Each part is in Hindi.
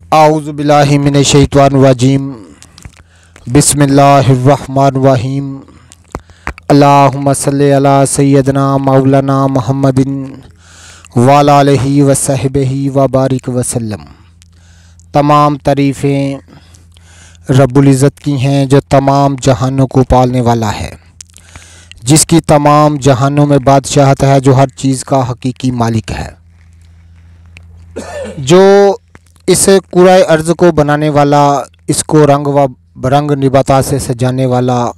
आऊज़ु बिल्लाहि मिनश शैतानिर रजीम। बिस्मिल्लाहिर्रहमानिर्रहीम। अल्लाहुम्मा सल्लि अला सय्यदना मौलाना मुहम्मदिन व अला आलिहि व सहबिही व बारिक वसल्लम। तमाम तारीफ़ें रब्बुल इज़्ज़त की हैं जो तमाम जहानों को पालने वाला है, जिसकी तमाम जहानों में बादशाहत है, जो हर चीज़ का हकीकी मालिक है, जो इस कुराए अर्ज़ को बनाने वाला, इसको रंग व बरंग निबातात से सजाने वाला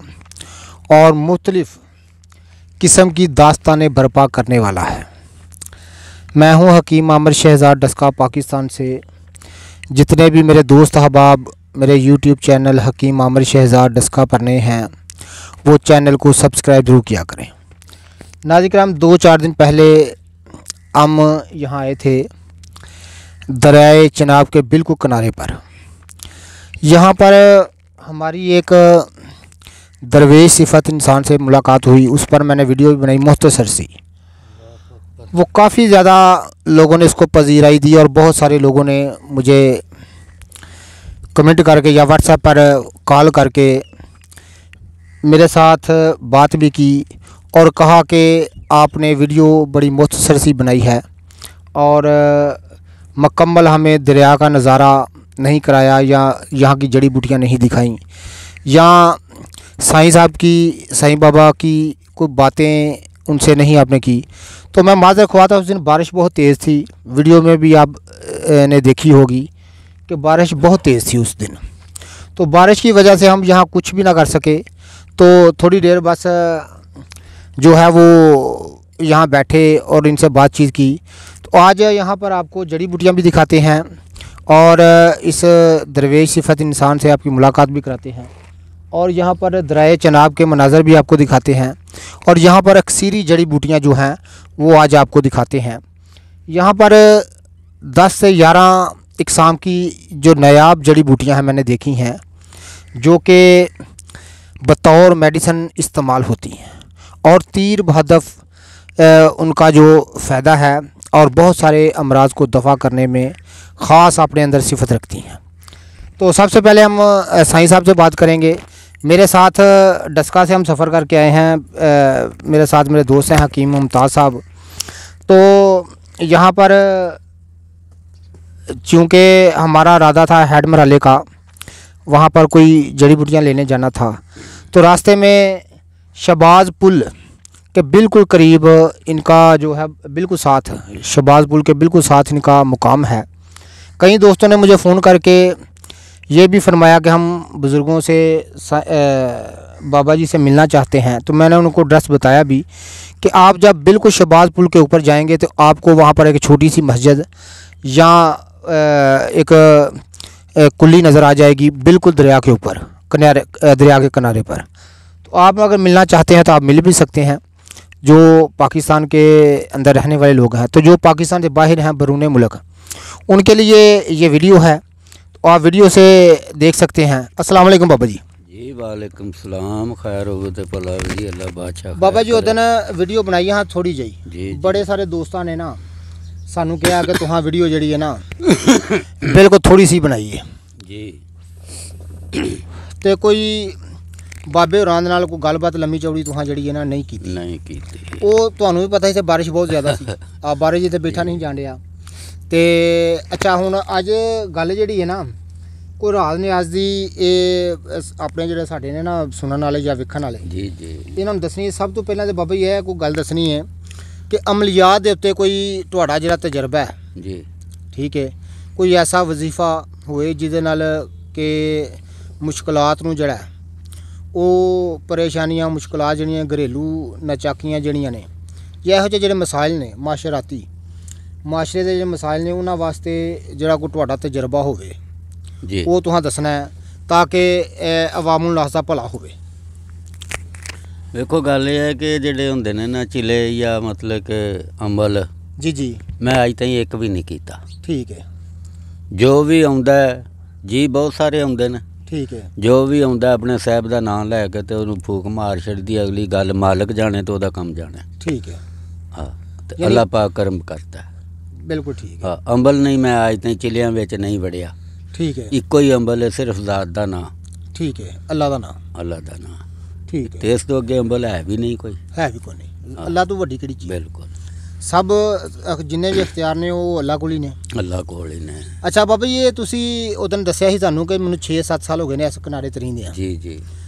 और मुख्तलिफ़ किस्म की दास्तानें बर्पा करने वाला है। मैं हूं हकीम आमिर शहज़ाद डस्का पाकिस्तान से। जितने भी मेरे दोस्त अहबाब मेरे यूट्यूब चैनल हकीम आमिर शहज़ाद डस्का पर नए हैं, वो चैनल को सब्सक्राइब ज़रूर किया करें। नाज़रीन किराम, 2-4 दिन पहले हम यहाँ आए थे दरियाए चनाब के बिल्कुल किनारे पर। यहाँ पर हमारी एक दरवेश सिफत इंसान से मुलाकात हुई, उस पर मैंने वीडियो भी बनाई मुख्तसर सी। वो काफ़ी ज़्यादा लोगों ने इसको पजीराई दी और बहुत सारे लोगों ने मुझे कमेंट करके या व्हाट्सएप पर कॉल करके मेरे साथ बात भी की और कहा कि आपने वीडियो बड़ी मुख्तसर सी बनाई है और मुकम्मल हमें दरिया का नज़ारा नहीं कराया या यहाँ की जड़ी बूटियाँ नहीं दिखाई या साईं साहब की, साईं बाबा की कोई बातें उनसे नहीं आपने की। तो मैं माज़र ख्वाह था, उस दिन बारिश बहुत तेज़ थी। वीडियो में भी आप ने देखी होगी कि बारिश बहुत तेज़ थी उस दिन। तो बारिश की वजह से हम यहाँ कुछ भी ना कर सके। तो थोड़ी देर बस जो है वो यहाँ बैठे और इनसे बातचीत की। तो आज यहाँ पर आपको जड़ी बूटियाँ भी दिखाते हैं और इस दरवेश सिफत इंसान से आपकी मुलाकात भी कराते हैं और यहाँ पर दरियाए चनाब के मनाज़र भी आपको दिखाते हैं और यहाँ पर अक्सरी जड़ी बूटियाँ जो हैं वो आज आपको दिखाते हैं। यहाँ पर 10 से 11 इकसाम की जो नायाब जड़ी बूटियाँ हैं मैंने देखी हैं, जो कि बतौर मेडिसन इस्तेमाल होती हैं और तीर बहदफ उनका जो फ़ायदा है और बहुत सारे अमराज को दफ़ा करने में ख़ास अपने अंदर सिफत रखती हैं। तो सबसे पहले हम साईं साहब से बात करेंगे। मेरे साथ डस्का से हम सफ़र करके आए हैं, मेरे साथ मेरे दोस्त हैं हकीम मुमताज़ साहब। तो यहाँ पर चूँकि हमारा इरादा था हेड मरहले का, वहाँ पर कोई जड़ी बूटियाँ लेने जाना था। तो रास्ते में शहबाज पुल के बिल्कुल करीब इनका जो है बिल्कुल साथ, शहबाज पुल के बिल्कुल साथ इनका मुकाम है। कई दोस्तों ने मुझे फ़ोन करके ये भी फरमाया कि हम बुज़ुर्गों से बाबा जी से मिलना चाहते हैं। तो मैंने उनको एड्रेस बताया भी कि आप जब बिल्कुल शहबाज पुल के ऊपर जाएंगे तो आपको वहाँ पर एक छोटी सी मस्जिद या एक कुल्ली नज़र आ जाएगी बिल्कुल दरिया के ऊपर, किनारे, दरिया के किनारे पर। तो आप अगर मिलना चाहते हैं तो आप मिल भी सकते हैं, जो पाकिस्तान के अंदर रहने वाले लोग हैं। तो जो पाकिस्तान से बाहर हैं, बैरून मुल्क, उनके लिए ये वीडियो है, तो आप वीडियो से देख सकते हैं। अस्सलाम वालेकुम बाबा जी। जी वालेकुम सलाम। खैर हो तो भला जी, अल्लाह बादशाह। बाबा जी उदन वीडियो बनाई हाँ थोड़ी जी, जी बड़े सारे दोस्तों ने ना सानू कहा कि तुहां वीडियो जड़ी है ना बिल्कुल थोड़ी सी बनाई है जी। तो कोई बाबे होरां दे नाल कोई गलबात लम्मी चौड़ी तुहां जड़ी है ना नहीं की। वो तुहानू भी पता ही से बारिश बहुत ज़्यादा सी, आप बारिश जिते बैठा नहीं जान रहा। तो अच्छा हुण अज गल जी है ना कोई राज न्याज दी अपने जेह्ड़े साडे ने ना सुनने वाले या वेखण वाले जी जी इन्होंने दसनी। सब तो पहले तो बाबा जी है कोई गल दसनी है कि अमलियात दे उत्ते कोई तुहाडा जेह्ड़ा तजर्बा है जी, ठीक है, कोई ऐसा वजीफा होए जिहदे नाल कि मुश्किलात नूं जेह्ड़ा वो परेशानियां मुश्किलात जिहड़ियां घरेलू नचाकियां जिहड़ियां ने या इहो जेह् जेह्ड़े मसाइल ने माशराती माशरे दे जेह्ड़े मसाइल ने उन्हां वास्ते जेह्ड़ा कोई तुहाडा तजर्बा होवे जी, वो तुहां दसना है ताकि अवामुल नास दा भला होवे। वेखो गल ये है कि जेह्ड़े हुंदे ने ना चिले या मतलब कि अमल जी जी मैं अज ताईं एक भी नहीं कीता। ठीक है, जो भी आउंदा है जी, बहुत सारे आउंदे ने, ठीक है, जो भी आउंदा अपने साहब दा नाम लैके ते उहनूं फूक मार छड़दी। अगली गल मालक जाने तो उहदा कम जाने। ठीक है, हाँ, ते अल्लाह पाक करम करता है। बिल्कुल ठीक है। हाँ, अंबल नहीं मैं अज ताईं चिलियां विच नहीं वड़िया। ਠੀਕ ਹੈ ਇੱਕੋ ਹੀ ਅੰਬਲ ਹੈ, ਸਿਰਫ ਜ਼ਾਤ ਦਾ ਨਾਂ। ਠੀਕ ਹੈ, ਅੱਲਾ ਦਾ ਨਾਂ। ਅੱਲਾ ਦਾ ਨਾਂ। ਠੀਕ ਹੈ, ਤੇ ਇਸ ਤੋਂ ਅੱਗੇ ਅੰਬਲ ਹੈ ਵੀ ਨਹੀਂ ਕੋਈ। ਹੈ ਵੀ ਕੋਈ ਨਹੀਂ। ਅੱਲਾ ਤੋਂ ਵੱਡੀ ਕਿਹੜੀ ਚੀਜ਼? ਬਿਲਕੁਲ। ਸਭ ਜਿੰਨੇ ਵੀ ਇਖਤਿਆਰ ਨੇ ਉਹ ਅੱਲਾ ਕੋਲ ਹੀ ਨੇ। ਅੱਲਾ ਕੋਲ ਹੀ ਨੇ। ਅੱਛਾ ਬਾਬਾ ਜੀ, ਇਹ ਤੁਸੀਂ ਉਦੋਂ ਦੱਸਿਆ ਸੀ ਤੁਹਾਨੂੰ ਕਿ ਮੈਨੂੰ 6-7 ਸਾਲ ਹੋ ਗਏ ਨੇ ਇਸ ਕਿਨਾਰੇ ਤੇ ਰਹਿੰਦੇ ਆ। ਜੀ ਜੀ।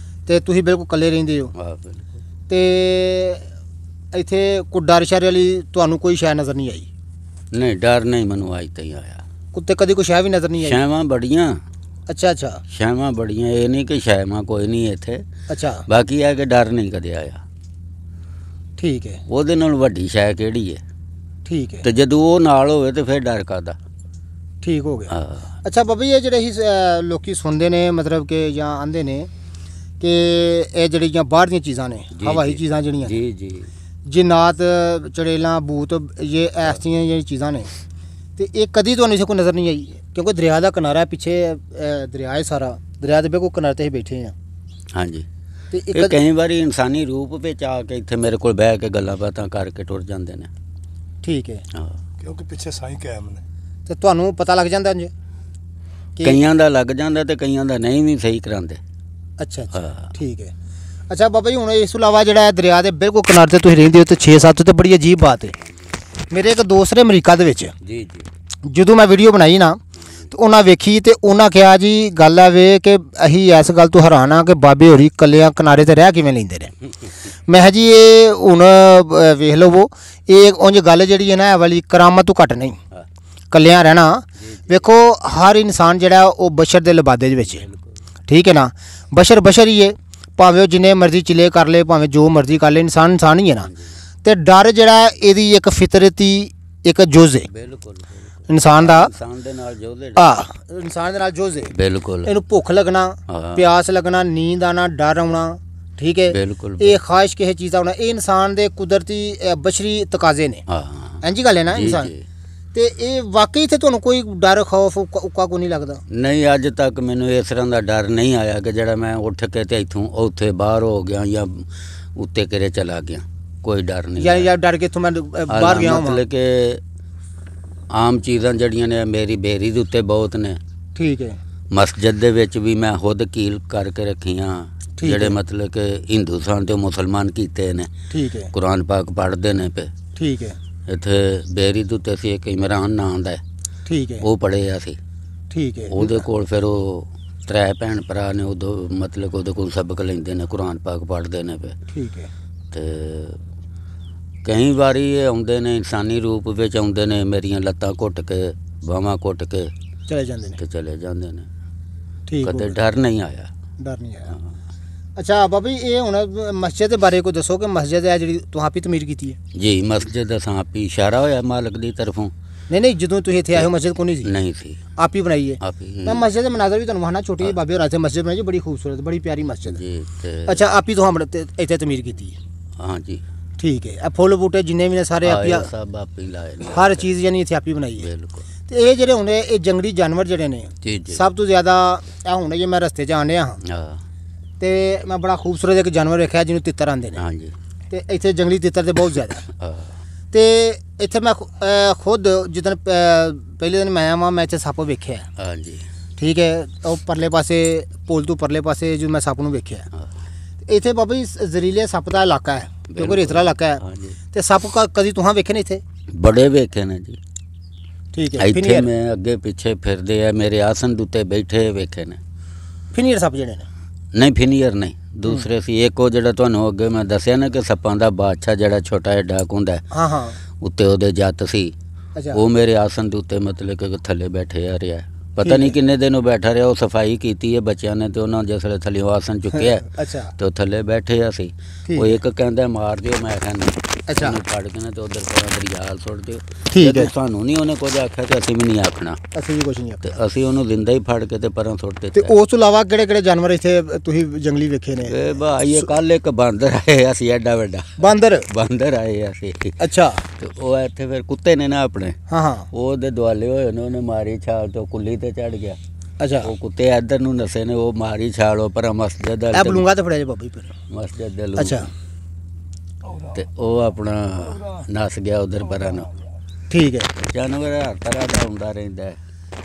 ਤੇ ਤੁਸੀਂ ਬਿਲਕੁਲ ਇਕੱਲੇ ਰਹਿੰਦੇ ਹੋ। ਹਾਂ ਬਿਲਕੁਲ। ਤੇ ਇੱਥੇ ਕੋਈ ਡਰ ਸ਼ਰ ਵਾਲੀ ਤੁਹਾਨੂੰ ਕੋਈ ਸ਼ੈ ਨਜ਼ਰ ਨਹੀਂ ਆਈ? ਨਹੀਂ, ਡਰ ਨਹੀਂ ਮੈਨੂੰ ਅੱਜ ਤਾਈਂ ਆਇਆ। ਕੁੱਤੇ ਕਦੀ ਕੋਈ ਸ਼ੈ ਵੀ ਨਜ਼ਰ ਨਹੀਂ ਆਈ? ਸ਼ੈਵਾਂ ਬੜੀਆਂ। ਅੱਛਾ ਅੱਛਾ। ਸ਼ੈਵਾਂ ਬੜੀਆਂ, ਇਹ ਨਹੀਂ ਕਿ ਸ਼ੈਵਾਂ ਕੋਈ ਨਹੀਂ ਇੱਥੇ। ਅੱਛਾ ਬਾਕੀ ਇਹ ਕਿ ਡਰ ਨਹੀਂ ਕਦੇ ਆਇਆ। ਠੀਕ ਹੈ। ਉਹਦੇ ਨਾਲ ਵੱਡੀ ਸ਼ੈ ਕਿਹੜੀ ਹੈ? ਠੀਕ ਹੈ। ਤੇ ਜਦੋਂ ਉਹ ਨਾਲ ਹੋਵੇ ਤੇ ਫਿਰ ਡਰ ਕਾਹਦਾ? ਠੀਕ ਹੋ ਗਿਆ। ਹਾਂ। ਅੱਛਾ ਬਾਬਾ ਜੀ, ਇਹ ਜਿਹੜੇ ਹੀ ਲੋਕੀ ਸੁਣਦੇ ਨੇ ਮਤਲਬ ਕਿ ਜਾਂ ਆਂਦੇ ਨੇ ਕਿ ਇਹ ਜਿਹੜੀਆਂ ਬਾਹਰ ਦੀਆਂ ਚੀਜ਼ਾਂ ਨੇ, ਜੀ, ਹਵਾਈ ਜੀ। ਚੀਜ਼ਾਂ ਜਿਹੜੀਆਂ ਨੇ, ਜੀ ਜੀ। ਜਿन्नात चड़ेलां भूत, ये ऐसियां ये चीज़ां ने, तो ये कदी तो इसे को नज़र नहीं आई? क्योंकि दरिया का किनारा पिछे दरिया है सारा, दरिया के बिल्कुल किनारे ते बैठे हैं। हाँ जी। ते ਇਹ ਕਈ ਵਾਰੀ ਇਨਸਾਨੀ ਰੂਪ ਵਿੱਚ ਆ ਕੇ ਇੱਥੇ ਮੇਰੇ ਕੋਲ ਬਹਿ ਕੇ ਗੱਲਾਂ ਬਾਤਾਂ ਕਰਕੇ ਟੁਰ ਜਾਂਦੇ ਨੇ। ਠੀਕ ਹੈ। ਹਾਂ। ਕਿਉਂਕਿ ਪਿੱਛੇ ਸਾਈਂ ਕਾਇਮ ਨੇ। ਤੇ ਤੁਹਾਨੂੰ ਪਤਾ ਲੱਗ ਜਾਂਦਾ ਇੰਜ ਕਿ ਕਈਆਂ ਦਾ ਲੱਗ ਜਾਂਦਾ ਤੇ ਕਈਆਂ ਦਾ ਨਹੀਂ ਵੀ ਸਹੀ ਕਰਾਉਂਦੇ। ਅੱਛਾ ਅੱਛਾ। ਹਾਂ। ਠੀਕ ਹੈ। ਅੱਛਾ ਬਾਬਾ ਜੀ, ਹੁਣ ਇਸ ਤੋਂ ਇਲਾਵਾ ਜਿਹੜਾ ਦਰਿਆ ਦੇ ਬਿਲਕੁਲ ਕਿਨਾਰੇ ਤੇ ਤੁਸੀਂ ਰਹਿੰਦੇ ਹੋ ਤੇ 6-7 ਤੇ ਬੜੀ ਅਜੀਬ ਬਾਤ ਹੈ। ਮੇਰੇ ਇੱਕ ਦੋਸਤ ਨੇ ਅਮਰੀਕਾ ਦੇ ਵਿੱਚ, ਜੀ ਜੀ, ਜਦੋਂ ਮੈਂ ਵੀਡੀਓ ਬਣਾਈ ਨਾ ਤੇ ਉਹਨਾਂ ਵੇਖੀ ਤੇ ਉਹਨਾਂ ਕਿਹਾ ਜੀ ਗੱਲ ਆ ਵੇ ਕਿ ਅਸੀਂ ਇਸ ਗੱਲ ਤੋਂ ਹੈਰਾਨ ਆ ਕਿ ਬਾਬੇ ਹੋਰੀ ਇਕੱਲਿਆਂ ਕਿਨਾਰੇ ਤੇ ਰਹਿ ਕਿਵੇਂ ਲੈਂਦੇ ਨੇ। ਮੈਂ ਕਿਹਾ ਜੀ ਇਹ ਹੁਣ ਵੇਖ ਲਵੋ, ਇਹ ਉਂਝ ਗੱਲ ਜਿਹੜੀ ਹੈ ਨਾ ਇਹ ਵਾਲੀ ਕਰਾਮਤ ਤੋਂ ਘੱਟ ਨਹੀਂ। ਇਕੱਲਿਆਂ ਰਹਿਣਾ ਵੇਖੋ, ਹਰ ਇਨਸਾਨ ਜਿਹੜਾ ਉਹ ਬਸ਼ਰ ਦੇ ਲਿਬਾਦੇ ਦੇ ਵਿੱਚ ਹੈ। ਠੀਕ ਹੈ ਨਾ, ਬਸ਼ਰ ਹੀ ਹੈ, ਭਾਵੇਂ ਉਹ ਜਿੰਨੇ ਮਰਜ਼ੀ ਚਿਲੇ ਕਰ ਲੇ, ਭਾਵੇਂ ਜੋ ਮਰਜ਼ੀ ਕਰ ਲੇ, ਇਨਸਾਨ ਹੀ ਹੈ ਨਾ। ਤੇ ਡਰ ਜਿਹੜਾ ਇਹਦੀ ਇੱਕ ਫਿਤਰਤੀ ਇੱਕ ਜੁਜ਼ ਹੈ ਬਿਲਕੁਲ। ਇਨਸਾਨ ਦਾ, ਇਨਸਾਨ ਦੇ ਨਾਲ ਜੋਦੇ। ਇਨਸਾਨ ਦੇ ਨਾਲ ਜੁਜ਼ ਹੈ। ਬਿਲਕੁਲ। ਇਹਨੂੰ ਭੁੱਖ ਲੱਗਣਾ, ਪਿਆਸ ਲੱਗਣਾ, ਨੀਂਦ ਆਣਾ, ਡਰ ਆਉਣਾ, ਠੀਕ ਹੈ, ਬਿਲकुल। ਇਹ ਖਾਹਿਸ਼ ਕਿਸੇ ਚੀਜ਼ ਦਾ ਹੋਣਾ, ਇਹ ਇਨਸਾਨ ਦੇ ਕੁਦਰਤੀ ਬਸ਼ਰੀ ਤਕਾਜ਼ੇ ਨੇ। ਹਾਂ। ਇੰਝ ਗੱਲ ਹੈ ਨਾ ਇਨਸਾਨ। ਤੇ ਇਹ ਵਾਕਈ ਤੇ ਤੁਹਾਨੂੰ ਕੋਈ ਡਰ ਖੌਫ ਉੱਕਾ ਕੋਈ ਨਹੀਂ ਲੱਗਦਾ? ਨਹੀਂ, ਅੱਜ ਤੱਕ ਮੈਨੂੰ ਇਸ ਤਰ੍ਹਾਂ ਦਾ ਡਰ ਨਹੀਂ ਆਇਆ ਕਿ ਜਿਹੜਾ ਮੈਂ ਉੱਠ ਕੇ ਤੇ ਇੱਥੋਂ ਉੱਥੇ ਬਾਹਰ ਹੋ ਗਿਆ ਜਾਂ ਉੱਤੇ ਕਿਰੇ ਚਲਾ ਗਿਆ। ਕੋਈ ਡਰ ਨਹੀਂ। ਯਾਰ ਡਰ ਕੇ ਇੱਥੋਂ ਮੈਂ ਬਾਹਰ ਗਿਆ ਹਾਂ। ਮਤਲਬ ਕਿ ਆਮ ਚੀਜ਼ਾਂ ਜਿਹੜੀਆਂ ਨੇ ਮੇਰੀ ਬੇਰੀ ਦੇ ਉੱਤੇ ਬਹੁਤ ਨੇ। ਠੀਕ ਹੈ। ਮਸਜਿਦ ਦੇ ਵਿੱਚ ਵੀ ਮੈਂ ਖੁਦ ਕੀਲ ਕਰਕੇ ਰੱਖੀਆਂ, ਜਿਹੜੇ ਮਤਲਬ ਕਿ ਹਿੰਦੂ ਸਨ ਤੇ ਮੁਸਲਮਾਨ ਕੀਤੇ ਨੇ। ਠੀਕ ਹੈ। ਕੁਰਾਨ ਪਾਕ ਪੜ੍ਹਦੇ ਨੇ ਪਏ। ਠੀਕ ਹੈ। ਇੱਥੇ ਬੇਰੀ ਦੇ ਉੱਤੇ ਸੀ ਇੱਕ ਇਮਰਾਨ ਨਾਂ ਦਾ, ਠੀਕ ਹੈ, ਉਹ ਪੜ੍ਹੇ ਅਸੀਂ। ਠੀਕ ਹੈ। ਉਹਦੇ ਕੋਲ ਫਿਰ ਉਹ 3 ਭੈਣ ਭਰਾ ਨੇ, ਉਦੋਂ ਮਤਲਬ ਉਹਦੇ ਕੋਲ ਸਬਕ ਲੈਂਦੇ ਨੇ, ਕੁਰਾਨ ਪਾਕ ਪੜ੍ਹਦੇ ਨੇ ਪਏ। ਠੀਕ ਹੈ। ਤੇ ਕਈ ਵਾਰੀ ਇਹ ਆਉਂਦੇ ਨੇ ਇਨਸਾਨੀ ਰੂਪ ਵਿੱਚ, ਆਉਂਦੇ ਨੇ, ਮੇਰੀਆਂ ਲੱਤਾਂ ਘੁੱਟ ਕੇ, ਬਾਹਾਂ ਘੁੱਟ ਕੇ ਚਲੇ ਜਾਂਦੇ ਨੇ ਤੇ ਚਲੇ ਜਾਂਦੇ ਨੇ। ਠੀਕ, ਕਦੇ ਡਰ ਨਹੀਂ ਆਇਆ। ਡਰ ਨਹੀਂ ਆਇਆ। ਅੱਛਾ ਬਾਬਾ ਜੀ, ਇਹ ਹੁਣ ਮਸਜਿਦ ਦੇ ਬਾਰੇ ਕੋਈ ਦੱਸੋ ਕਿ ਮਸਜਿਦ ਹੈ ਜਿਹੜੀ ਤੁਸੀਂ ਆਪ ਹੀ ਤਮੀਰ ਕੀਤੀ ਹੈ? ਜੀ, ਮਸਜਿਦ ਦਾ ਸਾਪੀ ਇਸ਼ਾਰਾ ਹੋਇਆ ਮਾਲਕ ਦੀ ਤਰਫੋਂ। ਨਹੀਂ, ਜਦੋਂ ਤੁਸੀਂ ਇੱਥੇ ਆਏ ਹੋ ਮਸਜਿਦ ਕੋਈ ਨਹੀਂ ਸੀ? ਨਹੀਂ ਸੀ, ਆਪ ਹੀ ਬਣਾਈ ਹੈ? ਆਪ ਹੀ। ਮੈਂ ਮਸਜਿਦ ਦੇ ਮਨਾਜ਼ਰ ਵੀ ਤੁਹਾਨੂੰ ਵਹਾਣਾ ਛੋਟੀ ਜਿਹੀ ਬਾਬੇ ਹੋਰਾਂ ਇੱਥੇ ਮਸਜਿਦ ਬਣਾਈ ਜੀ, ਬੜੀ ਖੂਬਸੂਰਤ, ਬੜੀ ਪਿਆਰੀ ਮਸਜਿਦ ਜੀ। ਤੇ ਅੱਛਾ, ਆਪ ਹੀ ਤੁਹਾਨੂੰ ਇੱਥੇ ਤਮੀਰ ਕੀਤੀ ਹੈ? ਹਾਂ ਜੀ। ਠੀਕ ਹੈ। ਇਹ ਫੁੱਲ ਬੂਟੇ ਜਿੰਨੇ ਵੀ ਨੇ ਸਾਰੇ ਆਪ ਹੀ, ਸਭ ਆਪ ਹੀ ਲਾਏ ਨੇ, ਹਰ ਚੀਜ਼ ਯਾਨੀ ਇੱਥੇ ਆਪ ਹੀ ਬਣਾਈ ਹੈ? ਬਿਲਕੁਲ। ਤੇ ਇਹ ਜਿਹੜੇ ਹੁੰਦੇ ਇਹ ਜੰਗਲੀ ਜਾਨਵਰ ਜਿਹੜੇ ਨੇ, ਜੀ ਜੀ। ਸਭ ਤੋਂ ਜ਼ਿਆਦਾ ਇਹ ਹੁਣ ਜੇ ਮੈਂ ਰਸਤੇ 'ਚ ਆਉਂਦਿਆ ਹਾਂ ਹਾਂ। ਤੇ ਮੈਂ ਬੜਾ ਖੂਬਸੂਰਤ ਇੱਕ ਜਾਨਵਰ ਵੇਖਿਆ ਜਿਹਨੂੰ ਤਿੱਤਰ ਆਉਂਦੇ ਨੇ। ਹਾਂ ਜੀ। ਤੇ ਇੱਥੇ ਜੰਗਲੀ ਤਿੱਤਰ ਤੇ ਬਹੁਤ ਜ਼ਿਆਦਾ। ਹਾਂ। ਤੇ ਇੱਥੇ ਮੈਂ ਖੁਦ ਜਿੱਦਣ ਪਹਿਲੇ ਦਿਨ ਮੈਂ ਆਵਾਂ, ਮੈਂ ਇੱਥੇ ਸੱਪ ਵੇਖਿਆ। ਹਾਂ ਜੀ। ਠੀਕ ਹੈ। ਉਹ ਪਰਲੇ ਪਾਸੇ ਪੁਲ ਤੋਂ ਪਰਲੇ ਪਾਸੇ ਜਦੋਂ ਮੈਂ ਸੱਪ ਨੂੰ ਵੇਖਿਆ, ਇੱਥੇ ਬਾਬਾ ਜੀ ਜ਼ਹਿਰੀਲੇ ਸੱਪ ਦਾ ਇਲਾਕਾ ਹੈ, ਕਿਉਂਕਿ ਰੇਤਲਾ ਇਲਾਕਾ ਹੈ। ਹਾਂ ਜੀ। ਤੇ ਸੱਪ ਕਦੀ ਤੁਹਾਂ ਵੇਖੇ ਨੇ ਇੱਥੇ? ਬੜੇ ਵੇਖੇ ਨੇ ਜੀ। ਠੀਕ ਹੈ। ਇੱਥੇ ਮੈਂ ਅੱਗੇ ਪਿੱਛੇ ਫਿਰਦੇ ਆ, ਮੇਰੇ ਆਸਨ ਦੇ ਉੱਤੇ ਬੈਠੇ ਵੇਖੇ ਨੇ। ਫਿਨੀਅਰ ਸੱਪ ਜਿਹੜੇ ਨੇ? ਨਹੀਂ, ਫਿਨੀਅਰ ਨਹੀਂ, ਦੂਸਰੇ ਸੀ। ਇੱਕ ਉਹ ਜਿਹੜਾ ਤੁਹਾਨੂੰ ਅੱਗੇ ਮੈਂ ਦੱਸਿਆ ਨਾ ਕਿ ਸੱਪਾਂ ਦਾ ਬਾਦਸ਼ਾਹ ਜਿਹੜਾ ਛੋਟਾ ਜਿਹਾ ਡਾਕ ਹੁੰਦਾ, ਹਾਂ ਹਾਂ, ਉੱਤੇ ਉਹਦੇ ਜੱਤ ਸੀ। ਅੱਛਾ। ਉਹ ਮੇਰੇ ਆਸਨ ਦੇ ਉੱਤੇ ਮਤਲਬ ਕਿ ਥੱਲੇ ਬੈਠੇ ਆ ਰਿਹਾ। ਪਤਾ ਨਹੀਂ ਕਿੰਨੇ ਦਿਨ ਉਹ ਬੈਠਾ ਰਿਹਾ। ਉਹ ਸਫਾਈ ਕੀਤੀ ਹੈ ਬੱਚਿਆਂ ਨੇ ਤੇ ਉਹਨਾਂ ਜਿਸ ਵੇਲੇ ਥੱਲੇ ਆਸਨ ਚੁੱਕਿਆ ਅੱਛਾ, ਤੇ ਉਹ ਥੱਲੇ ਬੈਠੇ ਆ ਸੀ। ਉਹ ਇੱਕ ਕਹਿੰਦਾ ਮਾਰ ਦਿਓ, ਮੈਂ ਕਹਿੰਦਾ ਅੱਛਾ, ਉਹਨੂੰ ਫੜ ਕੇ ਨਾ ਤੇ ਉਧਰ ਦਰਿਆ ਸੁੱਟ ਦਿਓ। ਠੀਕ ਹੈ। ਸਾਨੂੰ ਨਹੀਂ ਉਹਨੇ ਕੁਝ ਆਖਿਆ ਤੇ ਅਸੀਂ ਵੀ ਨਹੀਂ ਆਖਣਾ, ਅਸੀਂ ਵੀ ਕੁਝ ਨਹੀਂ ਆਖਿਆ। ਤੇ ਅਸੀਂ ਉਹਨੂੰ ਲਿੰਦਾ ਹੀ ਫੜ ਕੇ ਤੇ ਪਰਾਂ ਸੁੱਟ ਤੇ ਦਿੱਤਾ। ਉਸ ਤੋਂ ਇਲਾਵਾ ਕਿਹੜੇ ਕਿਹੜੇ ਜਾਨਵਰ ਇੱਥੇ ਤੁਸੀਂ ਜੰਗਲੀ ਵੇਖੇ ਨੇ? ਇਹ ਭਾਈ ਕੱਲ ਇੱਕ ਬਾਂਦਰ ਆਏ ਅਸੀਂ, ਐਡਾ ਵੱਡਾ ਬਾਂਦਰ ਆਏ ਅਸੀਂ। ਅੱਛਾ। ਤੇ ਉਹ ਇੱਥੇ ਫਿਰ ਕੁੱਤੇ ਨੇ ਨਾ ਆਪਣੇ, ਹਾਂ ਹਾਂ, ਉਹਦੇ ਦੁਆਲੇ ਹੋਏ ਨੇ, ਉਹਨੇ ਮਾਰੀ ਛਾਲ ਤੇ ਉਹ ਕੁੱਲੀ ਤੇ ਚੜ ਗਿਆ। ਅੱਛਾ। ਉਹ ਕੁੱਤੇ ਇੱਧਰ ਨੂੰ ਨਸੇ ਨੇ, ਉਹ ਮਾਰੀ ਛਾਲ ਉਹ ਪਰ ਮਸਜਿਦ ਇਹ ਬਲੂੰਗਾ ਤੇ ਫੜਿਆ ਜੇ ਬਾਬਾ ਜੀ ਫਿਰ? ਮਸਜਿਦ ਦੇ ਲੋਕ। ਅੱਛਾ। ਤੇ ਉਹ ਆਪਣਾ ਨਸ ਗਿਆ ਉਧਰ ਪਰਾਂ ਨੂੰ। ਠੀਕ ਹੈ। ਜਾਨਵਰ ਹਰ ਤਰ੍ਹਾਂ ਦਾ ਹੁੰਦਾ ਰਹਿੰਦਾ ਹੈ।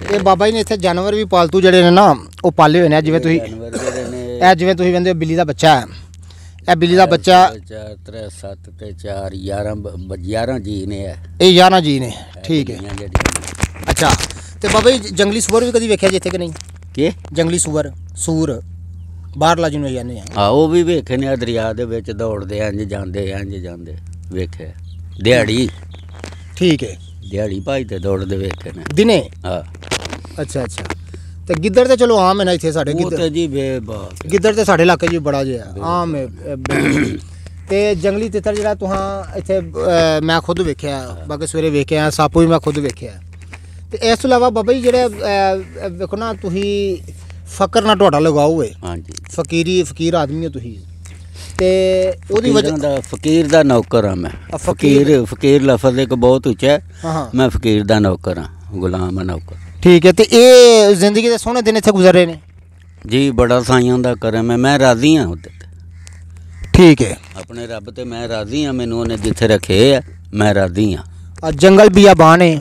ਇਹ ਬਾਬਾ ਜੀ ਨੇ ਇੱਥੇ ਜਾਨਵਰ ਵੀ ਪਾਲਤੂ ਜਿਹੜੇ ਨੇ ਨਾ ਉਹ ਪਾਲੇ ਹੋਏ ਨੇ ਜਿਵੇਂ ਤੁਸੀਂ ਜਾਨਵਰ ਜਿਹੜੇ ਨੇ ਇਹ ਜਿਵੇਂ ਤੁਸੀਂ ਕਹਿੰਦੇ ਹੋ ਬਿੱਲੀ ਦਾ ਬੱਚਾ ਹੈ ਇਹ ਬਿੱਲੀ ਦਾ ਬੱਚਾ 4 3 7 ਤੇ 4 11 ਜੀ ਨੇ ਇਹ 11 ਜੀ ਨੇ ਠੀਕ ਹੈ ਜਿਹੜੀਆਂ ਅੱਛਾ ਤੇ ਬਾਬਾ ਜੀ ਜੰਗਲੀ ਸੂਰ ਵੀ ਕਦੀ ਵੇਖਿਆ ਜੀ ਇੱਥੇ ਕਿ ਨਹੀਂ ਕੀ ਜੰਗਲੀ ਸੂਰ ਬਾਹਰਲਾ ਜਿਹਨੂੰ ਜਾਂਦੇ ਆ ਹਾਂ ਉਹ ਵੀ ਵੇਖੇ ਨੇ ਦਰਿਆ ਦੇ ਵਿੱਚ ਦੌੜਦੇ ਇੰਜ ਜਾਂਦੇ ਵੇਖਿਆ ਦਿਹਾੜੀ ਠੀਕ ਹੈ ਦਿਹਾੜੀ ਭਾਈ ਤੇ ਦੌੜਦੇ ਵੇਖੇ ਨੇ ਦਿਨੇ ਹਾਂ ਅੱਛਾ ਤੇ ਗਿੱਦੜ ਤੇ ਚਲੋ ਆਮ ਹੈ ਨਾ ਇੱਥੇ ਸਾਡੇ ਉਹ ਤੇ ਜੀ ਬੇਬਾਕ ਗਿੱਦੜ ਤੇ ਸਾਡੇ ਇਲਾਕੇ 'ਚ ਵੀ ਬੜਾ ਜਿਹਾ ਆਮ ਹੈ ਤੇ ਜੰਗਲੀ ਤਿੱਤਰ ਜਿਹੜਾ ਤੁਹਾਂ ਇੱਥੇ ਮੈਂ ਖੁਦ ਵੇਖਿਆ ਬਾਕੀ ਸਵੇਰੇ ਵੇਖਿਆ ਸਾਪੂ ਵੀ ਮੈਂ ਖੁਦ ਵੇਖਿਆ ਤੇ ਇਸ ਤੋਂ ਇਲਾਵਾ ਬਾਬਾ ਜੀ ਜਿਹੜੇ ਵੇਖੋ ਨਾ ਤੁਸੀਂ ਫਕਰ ਨਾਲ ਤੁਹਾਡਾ ਲਗਾਓ ਹੋਏ ਹਾਂਜੀ ਫਕੀਰ ਆਦਮੀ ਹੋ ਤੁਸੀਂ ਤੇ ਉਹਦੀ ਵਜ੍ਹਾ ਦਾ ਫਕੀਰ ਦਾ ਨੌਕਰ ਹਾਂ ਮੈਂ ਫਕੀਰ ਲਫ਼ਜ਼ ਇੱਕ ਬਹੁਤ ਉੱਚਾ ਹੈ ਮੈਂ ਫਕੀਰ ਦਾ ਨੌਕਰ ਹਾਂ ਗੁਲਾਮ ਨੌਕਰ ਠੀਕ ਹੈ ਤੇ ਇਹ ਜ਼ਿੰਦਗੀ ਦੇ ਸੋਹਣੇ ਦਿਨ ਇੱਥੇ ਗੁਜ਼ਰ ਰਹੇ ਨੇ ਜੀ ਬੜਾ ਸਾਈਆਂ ਦਾ ਕਰਮ ਹੈ ਮੈਂ ਰਾਜ਼ੀ ਹਾਂ ਉਹਦੇ ਤੇ ਠੀਕ ਹੈ ਆਪਣੇ ਰੱਬ ਤੇ ਮੈਂ ਰਾਜ਼ੀ ਹਾਂ ਮੈਨੂੰ ਉਹਨੇ ਜਿੱਥੇ ਰੱਖੇ ਆ ਮੈਂ ਰਾਜ਼ੀ ਹਾਂ ਜੰਗਲ ਬਿਆਬਾਨ ਹੈ